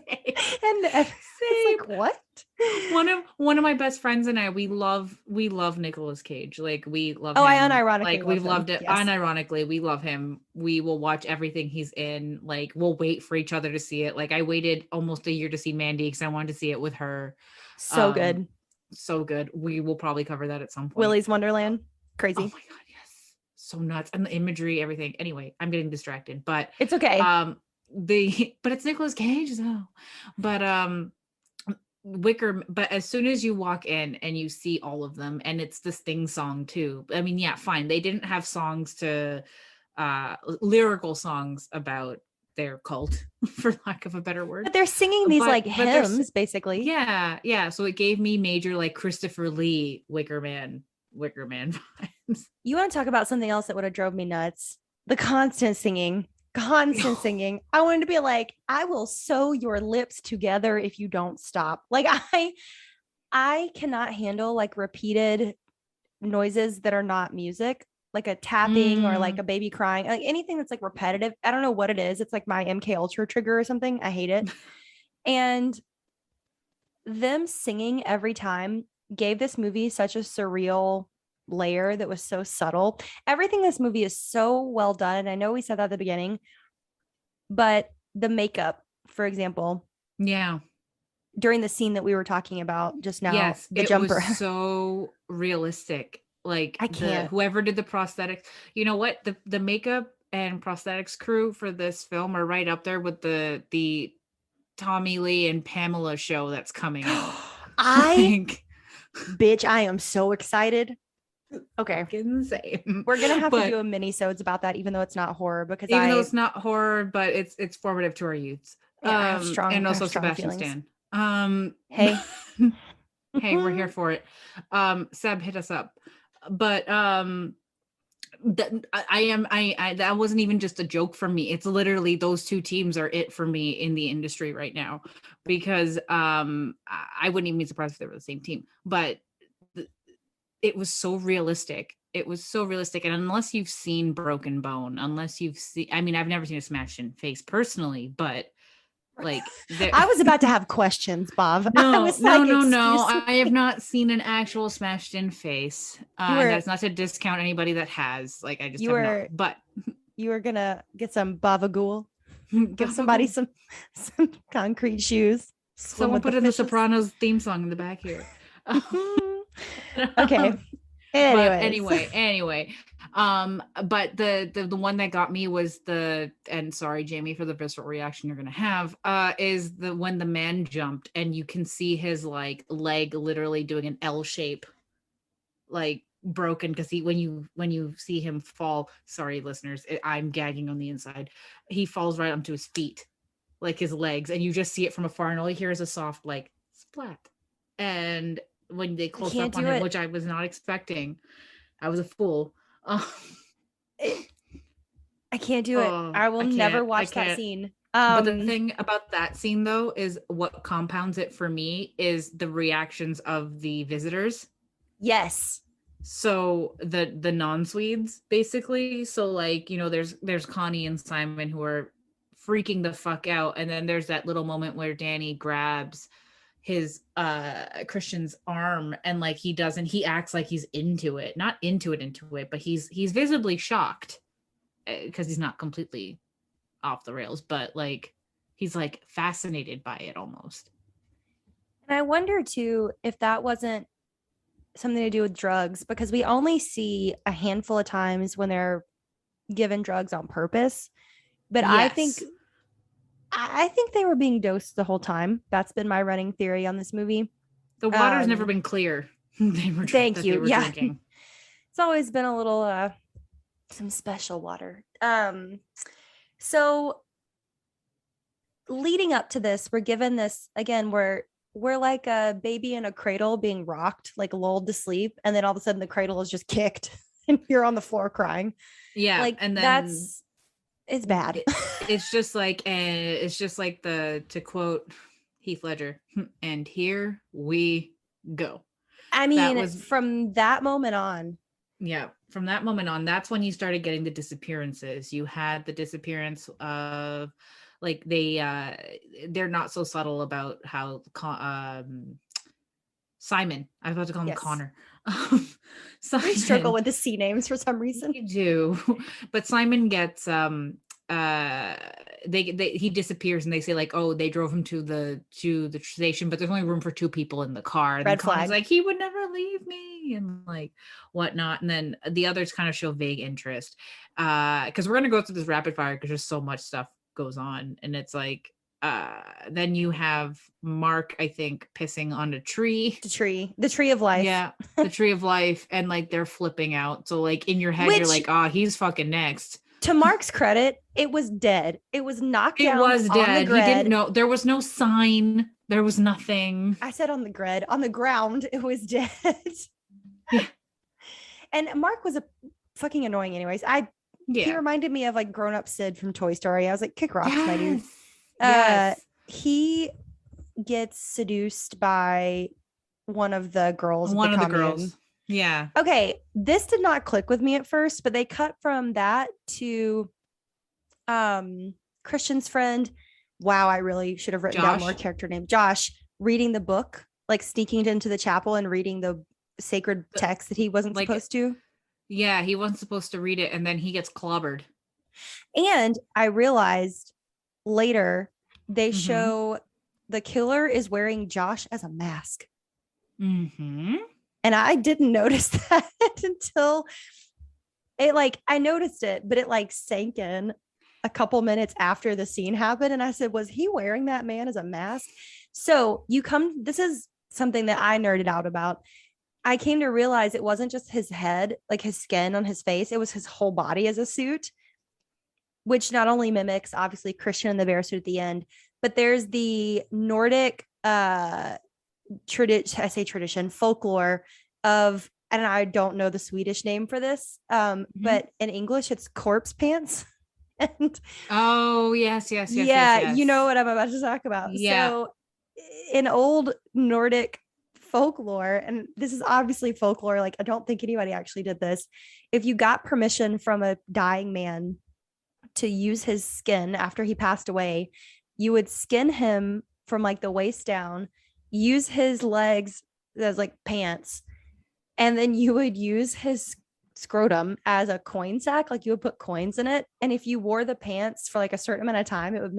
and everyone's Same. like, "What?" One of my best friends and I, we love Nicolas Cage. Like we love Oh, I him. unironically Like we've love him. loved it. Yes, Unironically, we love him. We will watch everything he's in. Like we'll wait for each other to see it. Like I waited almost a year to see Mandy because I wanted to see it with her. so Um, good. so good. We will probably cover that at some point. Willy's Wonderland, Oh crazy. my god, yes. So nuts. And the imagery, everything. Anyway, I'm getting distracted. But It's okay. but it's Nicolas Cage though. But but as soon as you walk in and you see all of them, and it's the Sting song too. I mean, yeah, fine. They didn't have songs to lyrical songs about their cult, for lack of a better word. But they're singing these like But there's hymns, basically. yeah, yeah. So it gave me major like Christopher Lee Wicker Man vibes. You want to talk about something else that would have drove me nuts? The constant singing, constant singing. I wanted to be like, I will sew your lips together if you don't stop. Like I cannot handle like repeated noises that are not music, like a tapping or like Mm, a baby crying, like anything that's like repetitive. I don't know what it is. It's like my MK Ultra trigger or something. I hate it. And them singing every time gave this movie such a surreal layer that was so subtle. Everything in this movie is so well done. And I know we said that at the beginning, but the makeup, for example, yeah. during the scene that we were talking about just now, Yes, the it was jumper. so realistic. Like I the can't. whoever did the prosthetics, you know what? The makeup and prosthetics crew for this film are right up there with the Tommy Lee and Pamela show that's coming out. I Like bitch, I am so excited. Okay. fucking same. We're gonna have to But do a mini sodes about that, even though it's not horror, because even though it's not horror, but it's formative to our youths. yeah, And I have also strong Sebastian feelings. Stan. Hey. Hey, we're here for it. Seb, hit us up. But that that wasn't even just a joke from me. It's literally those two teams are it for me in the industry right now, because I wouldn't even be surprised if they were the same team. But it was so realistic. It was so realistic. And unless you've seen Broken Bone, unless you've seen, I mean, I've never seen a smashed in face personally, but like there I was about to have questions, Bob. I no, was no, like, no, no. excuse I have me. not seen an actual smashed in face. You And were that's not to discount anybody that has. Like I just you have not. were But you were gonna get some bavagool, give somebody Baba some concrete shoes. Swim Someone with the put in the fishes. Sopranos theme song in the back here. Okay. But Anyways. anyway, but the one that got me was and sorry, Jamie, for the visceral reaction you're gonna have, is the when the man jumped and you can see his like leg literally doing an L shape, like broken, because he when you see him fall, sorry listeners, I'm gagging on the inside, he falls right onto his feet, like his legs, and you just see it from afar, and all you hear is a soft like splat. And when they I close can't up on do him, it. which I was not expecting, I was a fool. it. I can't do it. Oh, I will never I watch that can't. scene. But the thing about that scene though is what compounds it for me is the reactions of the visitors. Yes. So the non-Swedes basically. So like, there's Connie and Simon who are freaking the fuck out, and then there's that little moment where Danny grabs his Christian's arm, and like he acts like he's into it, not into it, but he's visibly shocked, because he's not completely off the rails, but like he's like fascinated by it almost. And I wonder too if that wasn't something to do with drugs, because we only see a handful of times when they're given drugs on purpose. But Yes, I think they were being dosed the whole time. That's been my running theory on this movie. the water's never Um, been clear. they were Thank that they you. were Yeah. drinking. It's always been a little some special water. So leading up to this, we're given this again, we're like a baby in a cradle being rocked, like lulled to sleep, and then all of a sudden the cradle is just kicked and you're on the floor crying. Yeah, Like and then it's bad. it's just like the to quote Heath Ledger, and here we go. I That mean, was from that moment on, Yeah, from that moment on, that's when you started getting the disappearances. You had the disappearance of, like, they're not so subtle about how Simon, I was about to call him yes, Connor. we struggle Simon, with the C names for some reason. you do. But Simon gets uh he disappears, and they say like, oh, they drove him to the station, but there's only room for two people in the car, and then Red Connor's flag. like, he would never leave me, and like whatnot. And then the others kind of show vague interest, because we're gonna go through this rapid fire because there's so much stuff goes on, and it's like then you have Mark, I think, pissing on a tree. The tree of life. Yeah, the tree of life, and like they're flipping out, so like in your head you're Which, like, ah, he's fucking next. to Mark's credit, it was dead. It was knocked It down was on the dead. He didn't grid. know. There was no sign. There was nothing. I said on the grid, on the ground, it was dead. Yeah. And Mark was a fucking annoying, anyways. He Yeah. reminded me of like grown up Sid from Toy Story. I was like, kick rocks, my dude. Yes. Yes. He gets seduced by one of the girls of the One of the commune. girls. Yeah. Okay, this did not click with me at first, but they cut from that to Christian's friend. Wow, I really should have written down Josh. more character name. Josh reading the book, like sneaking into the chapel and reading the sacred text that he wasn't Like, supposed to. yeah, he wasn't supposed to read it, and then he gets clobbered. And I realized later they Mhm. show the killer is wearing Josh as a mask. Mm-hmm. And I didn't notice that until it, like, I noticed it, but it like sank in a couple minutes after the scene happened. And I said, was he wearing that man as a mask? So this is something that I nerded out about. I came to realize it wasn't just his head, like his skin on his face, it was his whole body as a suit, which not only mimics obviously Christian and the bear suit at the end, but there's the Nordic tradition, folklore of, and I don't know the Swedish name for this, but in English it's corpse pants. And Oh, yes. you know what I'm about to talk about. Yeah. So in old Nordic folklore, and this is obviously folklore, like I don't think anybody actually did this. If you got permission from a dying man to use his skin after he passed away, you would skin him from like the waist down, use his legs as like pants, and then you would use his scrotum as a coin sack. Like you would put coins in it, and if you wore the pants for like a certain amount of time, it would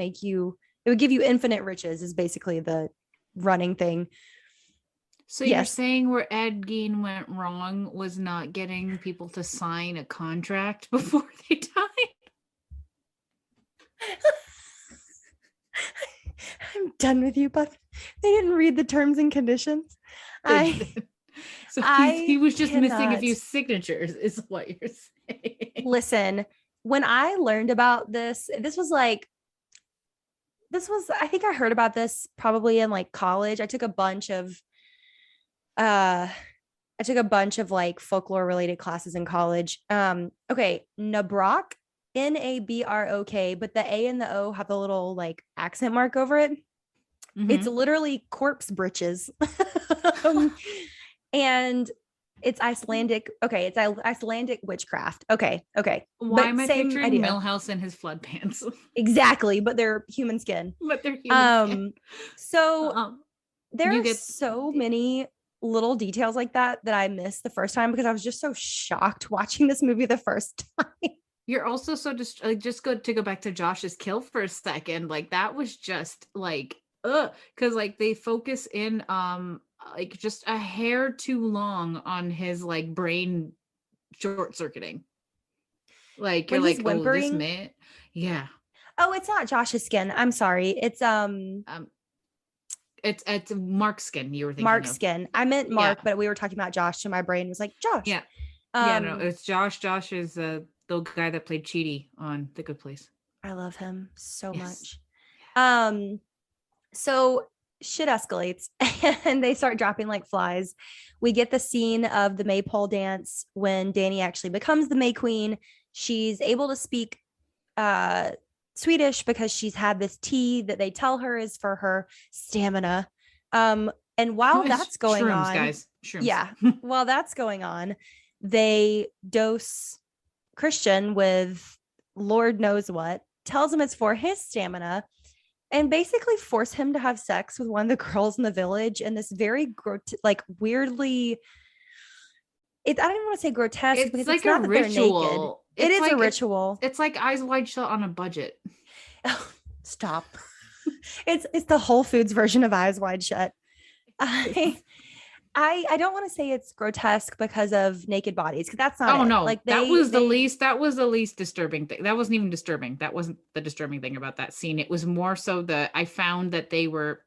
give you infinite riches, is basically the running thing. So you're Yes. saying where Ed Gein went wrong was not getting people to sign a contract before they died? I'm done with you, but they didn't read the terms and conditions. They I did. So he I was just missing a cannot few signatures, is what you're saying. listen. When I learned about I think I heard about this probably in like college. Uh I took a bunch of like folklore related classes in college. Okay, Nabrok, Nabrok, but the A and the O have a little like accent mark over it. It's Mm-hmm. literally corpse britches. um, and it's Icelandic. Okay, it's Icelandic witchcraft. Okay. Why But am I same picturing idea. Millhouse in his flood pants? Exactly, but they're human skin. But they're human skin. Um, so Um, there you are get so many little details like that I missed the first time because I was just so shocked watching this movie the first time. you're also so just go to go back to Josh's kill for a second. Like that was just like because like they focus in like just a hair too long on his like brain short circuiting. Like you're When he's like, oh, this whimpering, man, yeah. oh, it's not Josh's skin. I'm sorry. It's Um, it's Mark's skin you were thinking Mark's of. skin. I meant Yeah, Mark, but we were talking about Josh, so my brain was like Josh. yeah, yeah. No, Um, it's Josh. Josh is the guy that played Cheaty on The Good Place. I love him so Yes. much. Um, so shit escalates and they start dropping like flies. We get the scene of the maypole dance when Danny actually becomes the May Queen. She's able to speak uh Swedish because she's had this tea that they tell her is for her stamina. And while It's that's going shrooms, on, guys. Shrooms. yeah, while that's going on, they dose Christian with Lord knows what, tells him it's for his stamina, and basically force him to have sex with one of the girls in the village in this very like weirdly, I don't even want to say grotesque It's because it's like a not that they're naked. ritual. It It's is a like ritual. it's like Eyes Wide Shut on a budget. Stop. It's the Whole Foods version of Eyes Wide Shut. I I don't want to say it's grotesque because of naked bodies because that's not Oh it. no, Like they that was the least disturbing thing. That wasn't even disturbing. That wasn't the disturbing thing about that scene. It was more so that I found that they were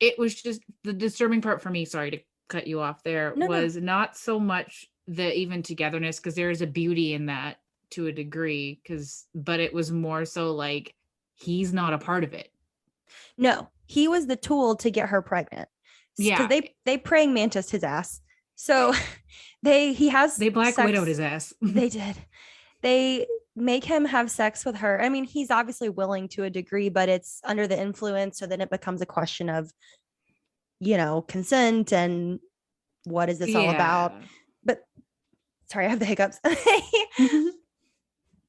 it was just the disturbing part for me, sorry to cut you off there, no. was not so much the even togetherness because there is a beauty in that to a degree cuz but it was more so like he's not a part of it. No, he was the tool to get her pregnant because Yeah, they praying mantis his ass. So he has they Black Widowed sex. his ass. They did. They make him have sex with her. I mean, he's obviously willing to a degree, but it's under the influence. So then it becomes a question of, consent and what is this all about? Yeah. But sorry, I have the hiccups.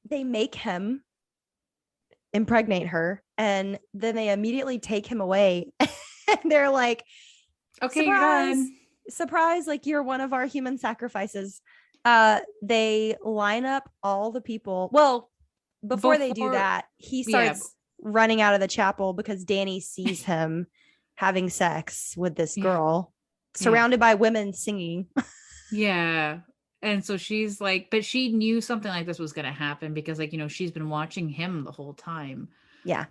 They make him impregnate her and then they immediately take him away. And they're like, Okay, you're surprise, done. surprise, like you're one of our human sacrifices. They line up all the people. Well, before they do Before that, he yeah, starts running out of the chapel because Danny sees him having sex with this yeah, girl yeah. surrounded by women singing. Yeah. And so she's like, but she knew something like this was going to happen because like, she's been watching him the whole time. Yeah.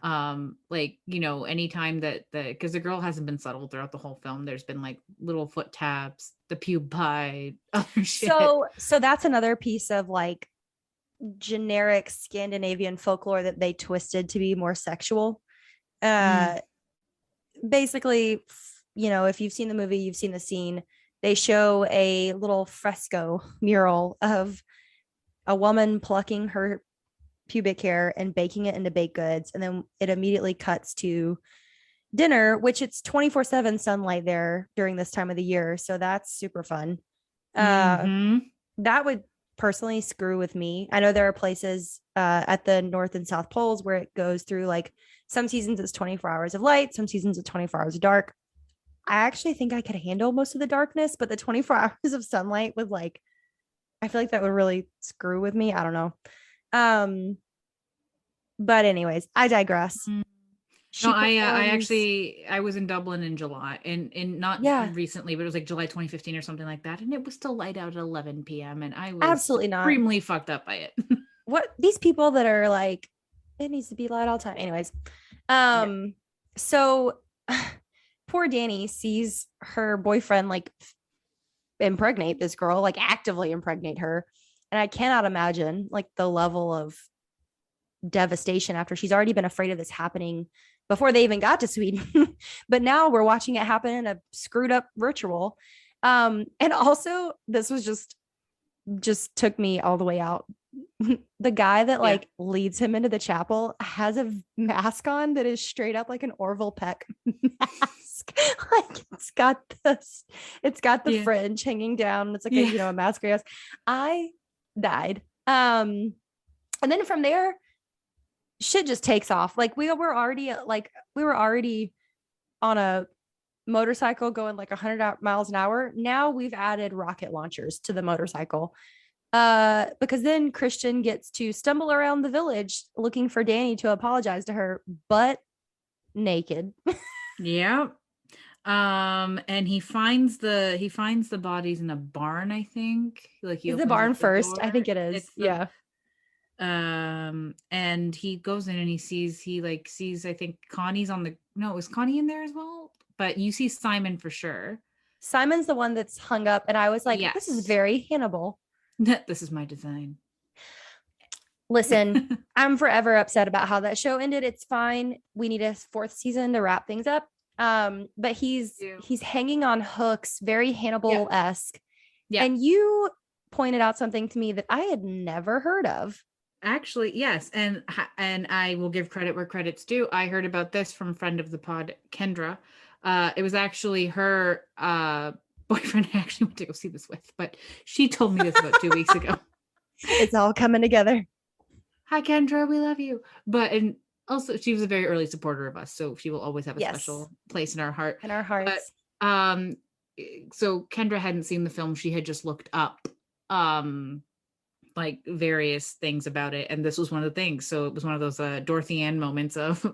Like, anytime that because the girl hasn't been subtle throughout the whole film, there's been like little foot taps, the pube pie, other shit. So that's another piece of like generic Scandinavian folklore that they twisted to be more sexual. Mm. Uh Basically, if you've seen the movie, you've seen the scene. They show a little fresco mural of a woman plucking her pubic hair and baking it into baked goods. And then it immediately cuts to dinner, which it's 24/7 sunlight there during this time of the year. So that's super fun. Uh, Mm-hmm. that would personally screw with me. I know there are places at the North and South Poles where it goes through like some seasons it's 24 hours of light, some seasons it's 24 hours of dark. I actually think I could handle most of the darkness, but the 24 hours of sunlight would like, I feel like that would really screw with me. I don't know. But anyways, I digress. Mm. No, She I performs. actually I was in Dublin in July and not Yeah, recently, but it was like July 2015 or something like that, and it was still light out at 11 p.m. and I was absolutely not. extremely fucked up by it. What these people that are like, it needs to be light all the time. Anyways, Yeah. so poor Danny sees her boyfriend like impregnate this girl, like actively impregnate her. And I cannot imagine like the level of devastation after she's already been afraid of this happening before they even got to Sweden. But now we're watching it happen in a screwed up ritual. And also this was just took me all the way out. The guy that Yeah. like leads him into the chapel has a mask on that is straight up like an Orville Peck mask. Like it's got the Yeah. fringe hanging down. It's like a Yeah. a masquerade. I died. And then from there, shit just takes off. Like we were already on a motorcycle going like 100 miles an hour. Now we've added rocket launchers to the motorcycle. Because then Christian gets to stumble around the village looking for Danny to apologize to her, but naked. Yeah. And he finds the bodies in a barn, I think. Like he Is the opens barn up the first? I door. think it is. It's the Yeah. and he goes in and he sees, I think Connie's on the no, was Connie in there as well? But you see Simon for sure. Simon's the one that's hung up, and I was like, this is Yes. very Hannibal. This is my design. Listen, I'm forever upset about how that show ended. It's fine. We need a fourth season to wrap things up. But Yeah. he's hanging on hooks, very Yeah. Hannibal-esque. Yeah. And you pointed out something to me that I had never heard of. Actually, yes, and I will give credit where credit's due. I heard about this from a friend of the pod, Kendra. It was actually her boyfriend I actually went to go see this with, but she told me this about 2 weeks ago. It's all coming together. Hi, Kendra, we love you. But and also, she was a very early supporter of us, so she will always have a Yes, special place in our heart. in our But hearts. um, so Kendra hadn't seen the film; she had just looked up like various things about it, and this was one of the things. So it was one of those Dorothy Ann moments of,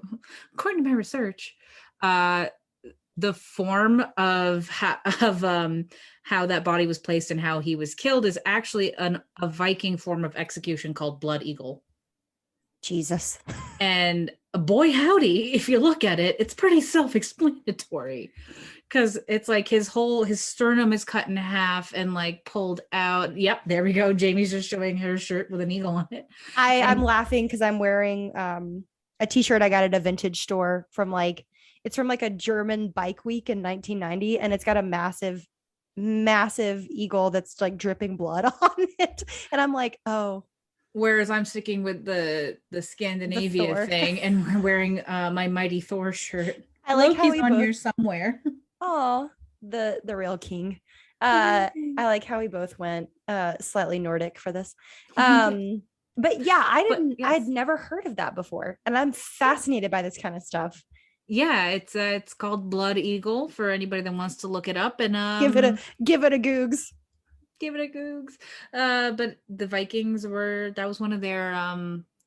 according to my research, uh, the form of how that body was placed and how he was killed is actually a Viking form of execution called blood eagle. Jesus. And boy howdy, if you look at it, it's pretty self-explanatory because it's like his sternum is cut in half and like pulled out. Yep, there we go. Jamie's just showing her shirt with an eagle on it. I'm And laughing because I'm wearing a t-shirt I got at a vintage store from like it's from like a German bike week in 1990, and it's got a massive eagle that's like dripping blood on it. And I'm like, oh, whereas I'm sticking with the the Scandinavia Thor. thing and we're wearing my Mighty Thor shirt. I like how Loki's we on both here somewhere. oh the real king. The real I thing. like how we both went slightly Nordic for this. Yeah. But yeah, But I'd yes. never heard of that before. And I'm fascinated by this kind of stuff. Yeah, it's called Blood Eagle for anybody that wants to look it up and Give it a googs. give it a googs. But the Vikings were that was one of their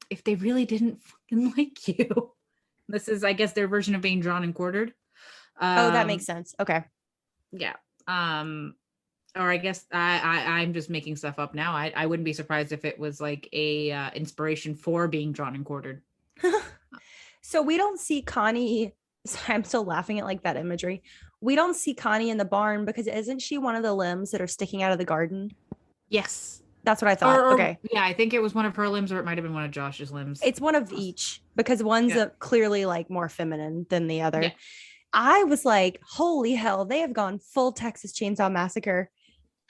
if they really didn't fucking like you. This is I guess their version of being drawn and quartered. Oh, that makes Um sense. Okay. yeah. Or I guess I'm just making stuff up now. I wouldn't be surprised if it was like a inspiration for being drawn and quartered. So we don't see Connie. I'm still laughing at like that imagery. We don't see Connie in the barn because isn't she one of the limbs that are sticking out of the garden? Yes. That's what I thought. Or Okay. yeah, I think it was one of her limbs, or it might have been one of Josh's limbs. It's one of each because one's Yeah. clearly like more feminine than the Yeah. other. I was like, holy hell, they have gone full Texas Chainsaw Massacre.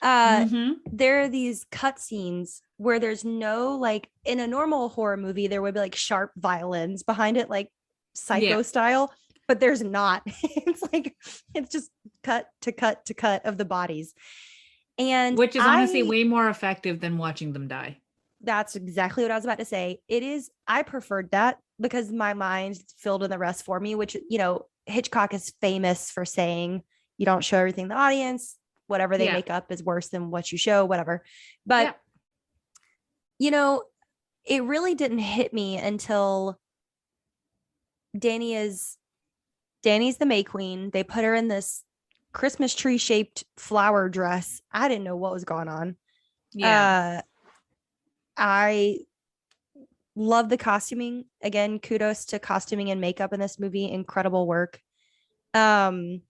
Mm-hmm. There are these cut scenes where there's no like in a normal horror movie, there would be like sharp violins behind it, like Yeah. psycho style, but there's not. It's like it's just cut to cut to cut of the bodies. And Which is honestly way more effective than watching them die. that's exactly what I was about to say. It is, I preferred that because my mind filled in the rest for me, which, Hitchcock is famous for saying you don't show everything to the audience. Whatever they Yeah. make up is worse than what you show, whatever. But, Yeah. it really didn't hit me until Danny is Danny's the May Queen. They put her in this Christmas tree shaped flower dress. I didn't know what was going on. Yeah. I love the costuming. Again, kudos to costuming and makeup in this movie. Incredible work. And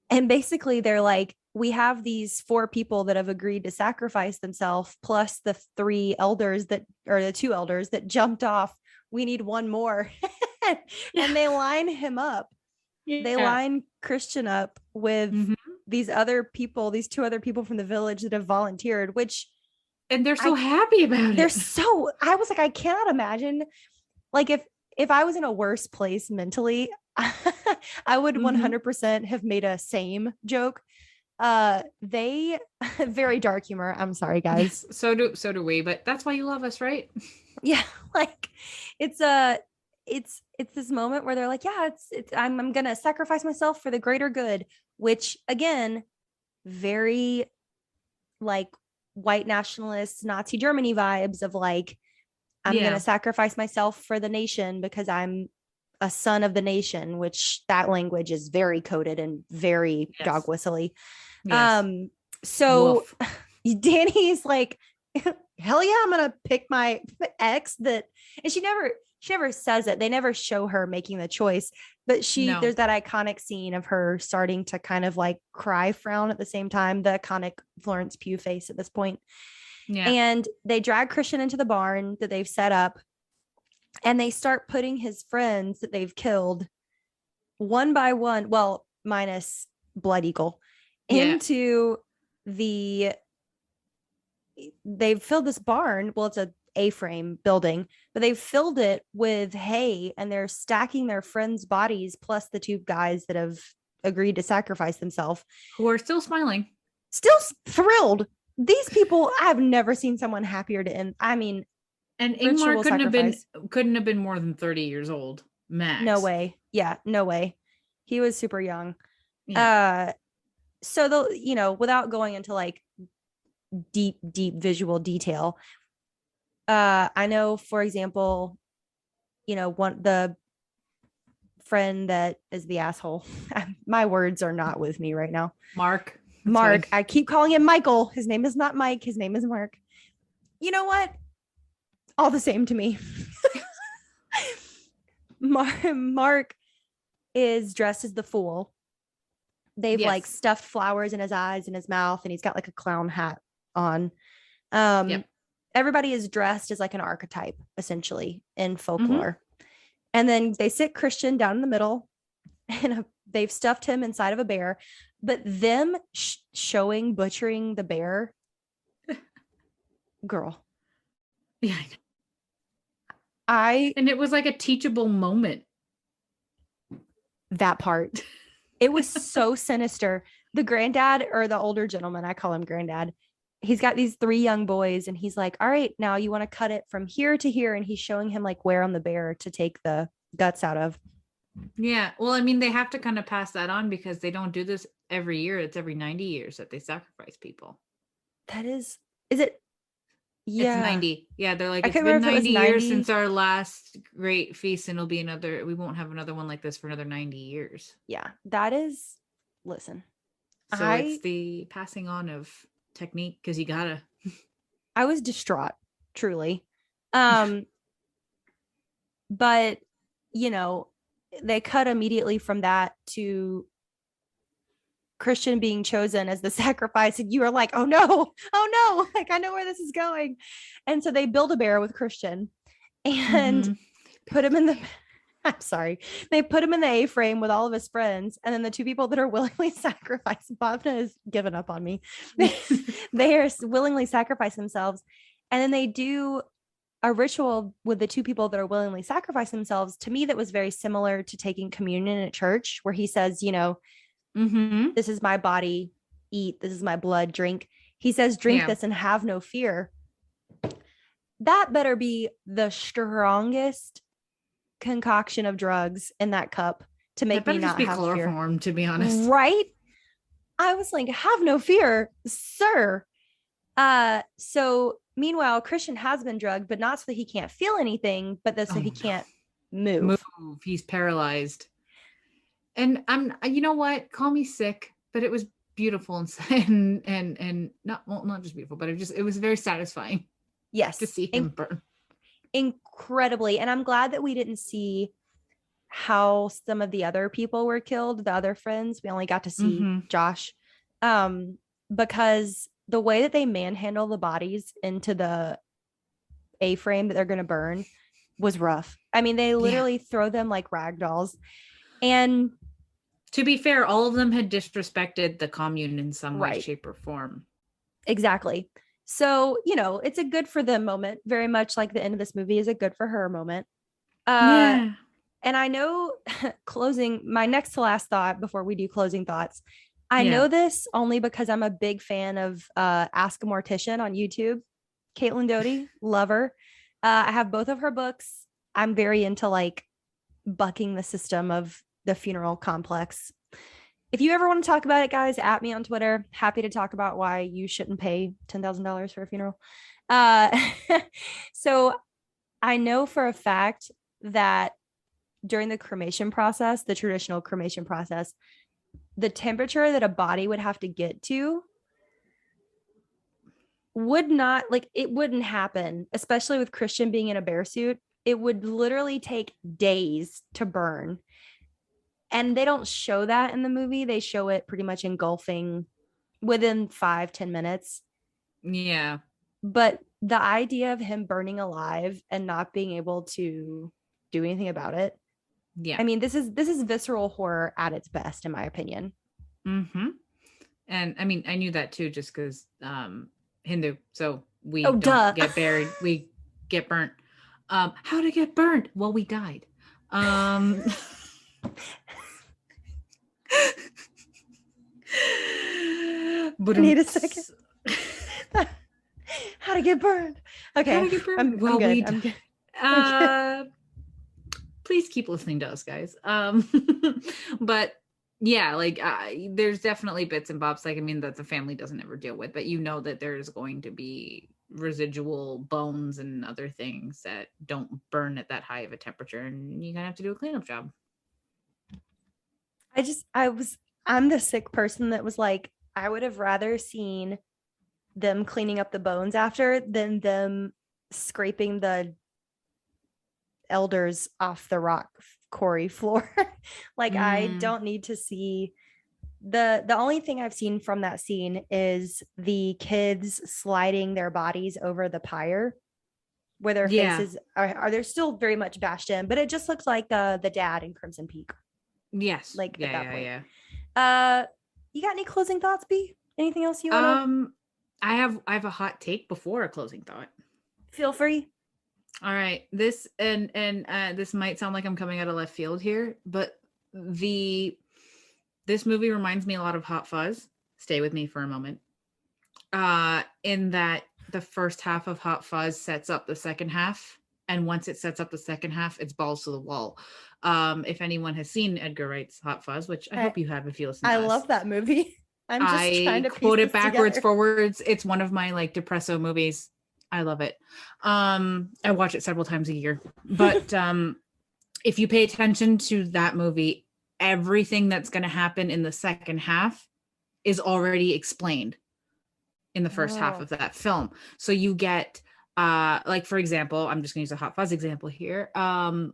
basically they're like, we have these 4 people that have agreed to sacrifice themselves, plus the 3 elders that, or the 2 elders that jumped off. We need one more. And they line him up. They line Christian up with these 2 other people from the village that have volunteered, which, and they're so happy about it. I was like, I cannot imagine, like, if I was in a worse place mentally, I would 100% have made a same joke. They very dark humor. I'm sorry, guys. So do we, but that's why you love us, right? Yeah, like it's this moment where they're like, yeah, I'm gonna sacrifice myself for the greater good, which again, very like white nationalist Nazi Germany vibes of like, I'm gonna sacrifice myself for the nation because I'm a son of the nation, which that language is very coded and very dog whistly. So Woof. Danny's like, hell yeah, I'm gonna pick my ex that, and she never says it. They never show her making the choice, but there's that iconic scene of her starting to kind of like cry, frown at the same time, the iconic Florence Pugh face at this point. Yeah. And they drag Christian into the barn that they've set up, and they start putting his friends that they've killed one by one, well, minus Blood Eagle, into they've filled this barn. Well, it's a A-frame building, but they've filled it with hay, and they're stacking their friends' bodies plus the 2 guys that have agreed to sacrifice themselves, who are still smiling, still thrilled. These people, I've never seen someone happier to end. I mean, and Ingmar couldn't have been more than 30 years old, max. No way. Yeah, no way. He was super young. Yeah. So without going into like deep visual detail, I know, for example, the friend that is the asshole. My words are not with me right now. Mark. I keep calling him Michael. His name is not Mike. His name is Mark. You know what? All the same to me. Mark is dressed as the fool. They've like stuffed flowers in his eyes and his mouth, and he's got like a clown hat on. Everybody is dressed as like an archetype, essentially, in folklore. And then they sit Christian down in the middle, and they've stuffed him inside of a bear. But them showing butchering the bear, girl. Yeah, and it was like a teachable moment. That part. It was so sinister. The granddad, or the older gentleman, I call him granddad, he's got these 3 young boys, and he's like, all right, now you want to cut it from here to here. And he's showing him like where on the bear to take the guts out of. Yeah. Well, I mean, they have to kind of pass that on because they don't do this every year. It's every 90 years that they sacrifice people. That is it? Yeah. It's 90. Yeah. They're like, it's been 90 years since our last great feast, and we won't have another one like this for another 90 years. Yeah. That is, listen. So it's the passing on of technique, because you gotta. I was distraught, truly. But, they cut immediately from that to Christian being chosen as the sacrifice, and you are like, oh no, like I know where this is going. And so they build a bear with Christian and put him in the they put him in the A-frame with all of his friends, and then the 2 people that are willingly sacrificed, Bhavna has given up on me. They are willingly sacrifice themselves, and then they do a ritual with the 2 people that are willingly sacrifice themselves. To me, that was very similar to taking communion at church, where he says, this is my body, eat. This is my blood, drink. He says, drink this and have no fear. That better be the strongest concoction of drugs in that cup to make me not have chloroform fear. To be honest. Right? I was like, have no fear, sir. So meanwhile, Christian has been drugged, but not so that he can't feel anything, but so he can't move. He's paralyzed. And you know what? Call me sick, but it was beautiful and not, well, not just beautiful, but it was very satisfying to Yes. see him burn. Incredibly. And I'm glad that we didn't see how some of the other people were killed, the other friends. We only got to see Josh. Because the way that they manhandle the bodies into the A-frame that they're going to burn was rough. I mean, they literally throw them like rag dolls. And to be fair, all of them had disrespected the commune in some way, right, shape, or form. Exactly. So, it's a good for them moment, very much like the end of this movie is a good for her moment. Yeah. And I know my next to last thought before we do closing thoughts. I Yeah. know this only because I'm a big fan of Ask a Mortician on YouTube. Caitlin Doty, love her. I have both of her books. I'm very into like bucking the system of the funeral complex. If you ever want to talk about it, guys, at me on Twitter. Happy to talk about why you shouldn't pay $10,000 for a funeral. So I know for a fact that during the cremation process, the traditional cremation process, the temperature that a body would have to get to would not, like, it wouldn't happen, especially with Christian being in a bear suit. It would literally take days to burn. And they don't show that in the movie. They show it pretty much engulfing within 5-10 minutes. Yeah. But the idea of him burning alive and not being able to do anything about it. Yeah. I mean, this is visceral horror at its best, in my opinion. And I mean, I knew that too, just because Hindu. So we don't get buried. We get burnt. How to get burnt? Well, we died. But I need a second. How to get burned? Okay, how to get burned? I'm good. I'm good. Please keep listening to us, guys. But yeah, like there's definitely bits and bobs. Like, I mean, that the family doesn't ever deal with, but that there's going to be residual bones and other things that don't burn at that high of a temperature, and you're gonna have to do a cleanup job. I'm the sick person that was like, I would have rather seen them cleaning up the bones after than them scraping the elders off the rock quarry floor. Like, I don't need to see the only thing I've seen from that scene is the kids sliding their bodies over the pyre where their faces are they're still very much bashed in, but it just looks like the dad in Crimson Peak. Yes. Like at that point. Yeah. You got any closing thoughts, B? Anything else you want to? I have a hot take before a closing thought. Feel free. All right. This and this might sound like I'm coming out of left field here, but this movie reminds me a lot of Hot Fuzz. Stay with me for a moment. In that the first half of Hot Fuzz sets up the second half, and once it sets up the second half, it's balls to the wall. If anyone has seen Edgar Wright's Hot Fuzz, which I hope you have if you listen to us. I love that movie. I'm just trying to quote it backwards, forwards. It's one of my like depresso movies. I love it. I watch it several times a year. But if you pay attention to that movie, everything that's going to happen in the second half is already explained in the first half of that film. So you get like, for example, I'm just gonna use a Hot Fuzz example here.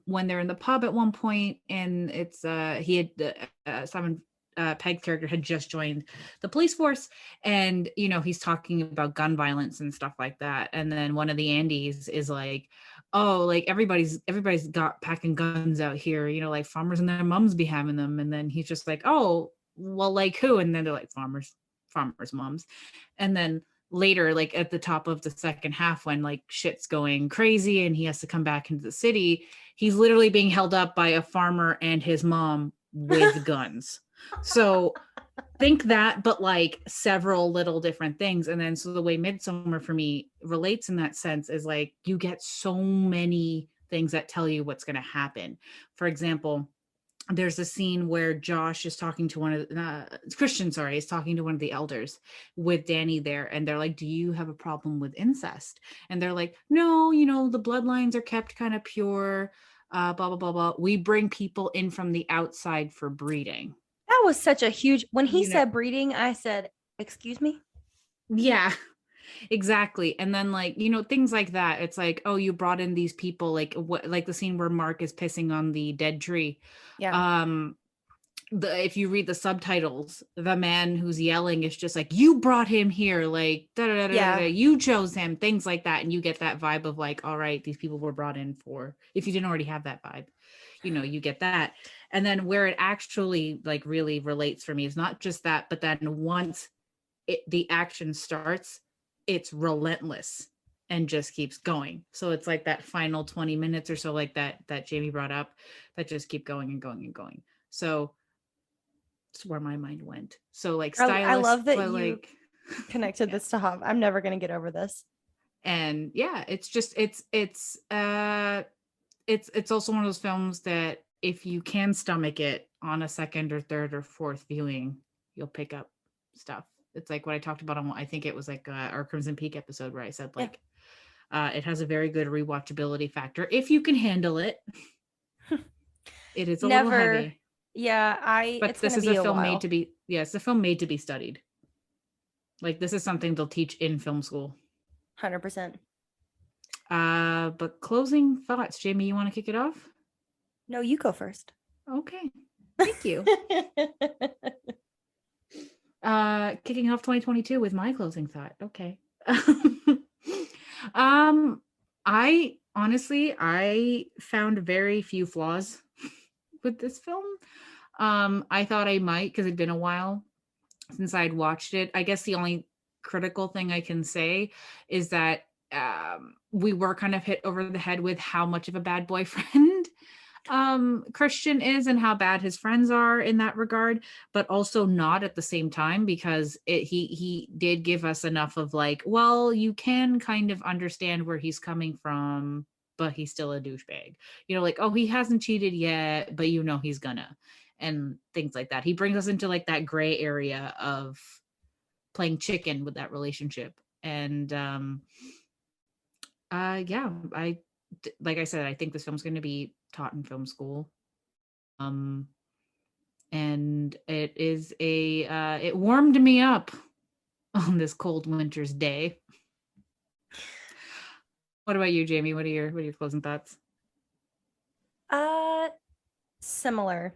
When they're in the pub at one point, and it's Simon Pegg's character had just joined the police force, and he's talking about gun violence and stuff like that, and then one of the Andes is like, oh, like everybody's got packing guns out here, like farmers and their moms be having them, and then he's just like, oh, well, like who? And then they're like, farmers moms. And then later, like at the top of the second half, when like shit's going crazy and he has to come back into the city, he's literally being held up by a farmer and his mom with guns. So think that, but like several little different things. And then so the way Midsommar for me relates in that sense is like you get so many things that tell you what's going to happen. For example, there's a scene where Josh is talking to Christian is talking to one of the elders with Danny there, and they're like, do you have a problem with incest? And they're like, no, the bloodlines are kept kind of pure. blah blah blah blah. We bring people in from the outside for breeding. That was such a huge, when he You know, said breeding, I said, excuse me? yeah, exactly. And then like, things like that. It's like, oh, you brought in these people, like what, like the scene where Mark is pissing on the dead tree. Yeah. Um, if you read the subtitles, the man who's yelling is just like, you brought him here, like da, da, da, da, da, Yeah. you chose him, things like that. And you get that vibe of like, all right, these people were brought in for, if you didn't already have that vibe, you get that. And then where it actually like really relates for me is not just that, but then once the action starts, it's relentless and just keeps going. So it's like that final 20 minutes or so, like that Jamie brought up, that just keep going and going and going. So it's where my mind went. So like I stylish, love that but you like connected yeah. this to Hop. I'm never going to get over this. And yeah, it's just it's also one of those films that if you can stomach it on a second or third or fourth viewing, you'll pick up stuff. It's like what I talked about on, I think it was like our Crimson Peak episode, where I said Yeah. like it has a very good rewatchability factor if you can handle it. It is a little Never. heavy, Yeah, but it's going this to is be a a film made while. to be, yeah, it's a film made to be studied. Like this is something they'll teach in film school. 100%. But closing thoughts, Jamie, you want to kick it off? No, you go first. Okay. Thank you. Kicking off 2022 with my closing thought. Okay. um, I found very few flaws with this film. I thought I might, because it'd been a while since I'd watched it. I guess the only critical thing I can say is that we were kind of hit over the head with how much of a bad boyfriend Christian is and how bad his friends are in that regard, but also not at the same time, because he did give us enough of like, well, you can kind of understand where he's coming from, but he's still a douchebag. Like, oh, he hasn't cheated yet, but he's gonna, and things like that. He brings us into like that gray area of playing chicken with that relationship. And yeah, like I said, I think this film's going to be taught in film school. Um and it warmed me up on this cold winter's day. What about you, Jamie? What are your closing thoughts? Uh, Similar.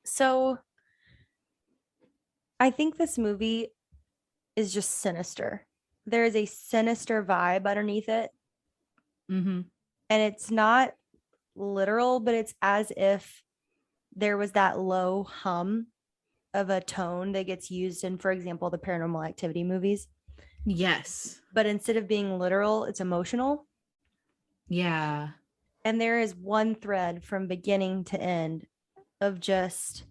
So I think this movie is just sinister. There is a sinister vibe underneath it. Mm-hmm. And it's not literal, but it's as if there was that low hum of a tone that gets used in, for example, the Paranormal Activity movies. Yes. But instead of being literal, it's emotional. Yeah. And there is one thread from beginning to end of just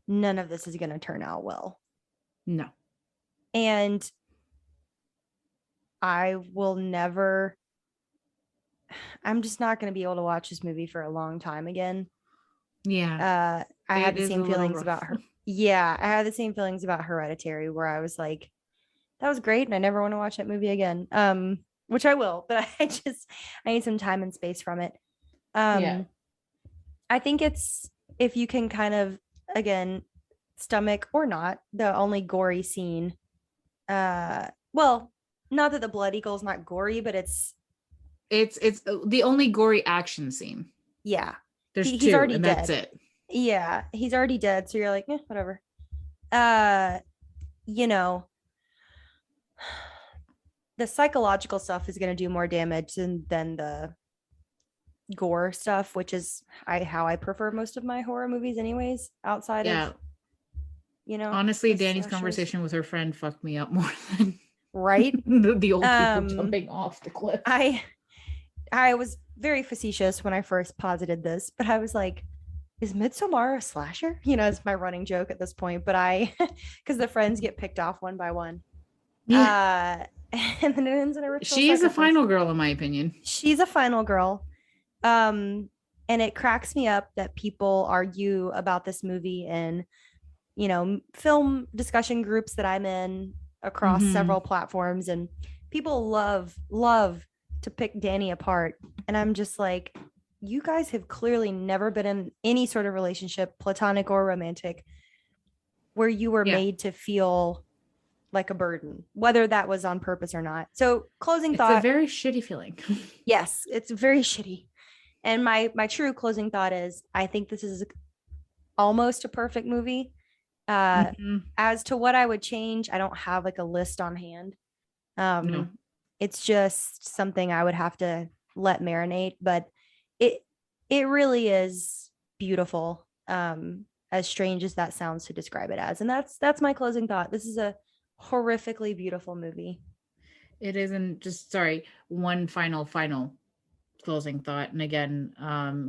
none of this is going to turn out well. No. And I will never, I'm just not going to be able to watch this movie for a long time again. Yeah. I had It the is a same little feelings rough. about her. Yeah, I had the same feelings about Hereditary, where I was like, that was great, and I never want to watch that movie again. Which I will, but I need some time and space from it. Yeah. I think it's, if you can kind of, again, stomach or not the only gory scene. Well, not that the blood eagle is not gory, but it's the only gory action scene. Yeah. There's He's two, already and that's dead. it. Yeah, he's already dead, so you're like, whatever. Uh, you know, the psychological stuff is going to do more damage than the gore stuff, which is how I prefer most of my horror movies anyways, outside Yeah. of, Honestly, the Danny's slashers. conversation with her friend fucked me up more than Right. the old people jumping off the cliff. I was very facetious when I first posited this, but I was like, is Midsommar a slasher? It's my running joke at this point, but because the friends get picked off one by one. Yeah. And then it ends in a ritual She is a sacrifice. final girl, in my opinion. She's a final girl. And it cracks me up that people argue about this movie in, film discussion groups that I'm in across several platforms, and people love to pick Danny apart. And I'm just like, you guys have clearly never been in any sort of relationship, platonic or romantic, where you were Yeah. made to feel like a burden, whether that was on purpose or not. So, closing It's a thought, very shitty feeling. yes, it's very shitty. And my true closing thought is I think this is almost a perfect movie. Mhm. As to what I would change, I don't have like a list on hand. No. It's just something I would have to let marinate, but it it really is beautiful. As strange as that sounds to describe it as. And that's my closing thought. This is a horrifically beautiful movie. It isn't just sorry, one final closing thought. And again,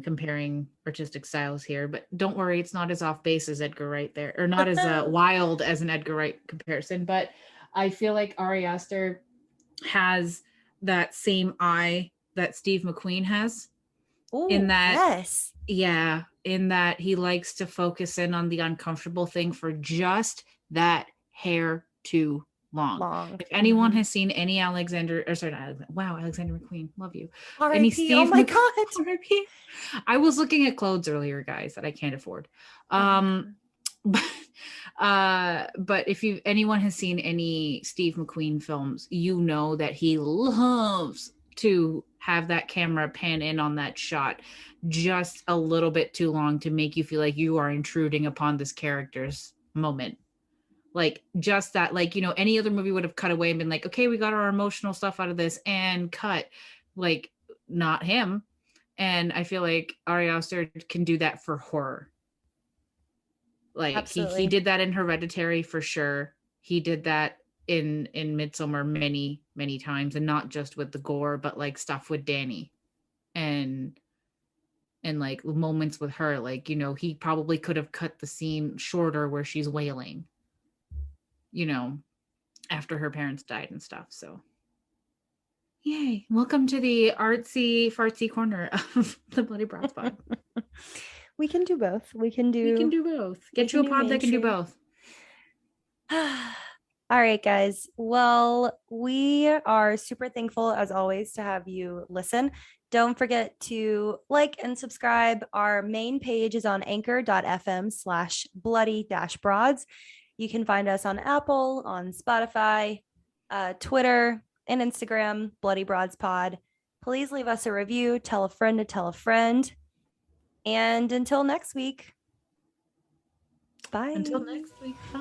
comparing artistic styles here, but don't worry, it's not as off base as Edgar Wright there, or not as wild as an Edgar Wright comparison. But I feel like Ari Aster has that same eye that Steve McQueen has, in Oh, that, yes. yeah, in that he likes to focus in on the uncomfortable thing for just that hair too long. Long. If anyone has seen any Alexander, or sorry, not Alexander, wow, Alexander McQueen, love you. Any R.I.P. Oh Steve my God. R.I.P. I was looking at clothes earlier, guys, that I can't afford. Oh my God. But but if you anyone has seen any Steve McQueen films, you know that he loves to have that camera pan in on that shot just a little bit too long to make you feel like you are intruding upon this character's moment. Like just that, like, any other movie would have cut away and been like, okay, we got our emotional stuff out of this and cut. Like, not him. And I feel like Ari Aster can do that for horror. Like he Absolutely. did that in Hereditary for sure. He did that in Midsommar many times, and not just with the gore, but like stuff with Danny and like moments with her. Like, he probably could have cut the scene shorter where she's wailing, you know, after her parents died and stuff. So yay. Welcome to the artsy fartsy corner of the Bloody Broads pod. We can do both. We can We can do do both. we Get you can a do pod that can do mainstream. both. All right, guys. Well, we are super thankful as always to have you listen. Don't forget to like and subscribe. Our main page is on anchor.fm/bloody-broads. You can find us on Apple, on Spotify, Twitter, and Instagram, Bloody Broads Pod. Please leave us a review, tell a friend to tell a friend. And until next week, bye. Until next week. Bye.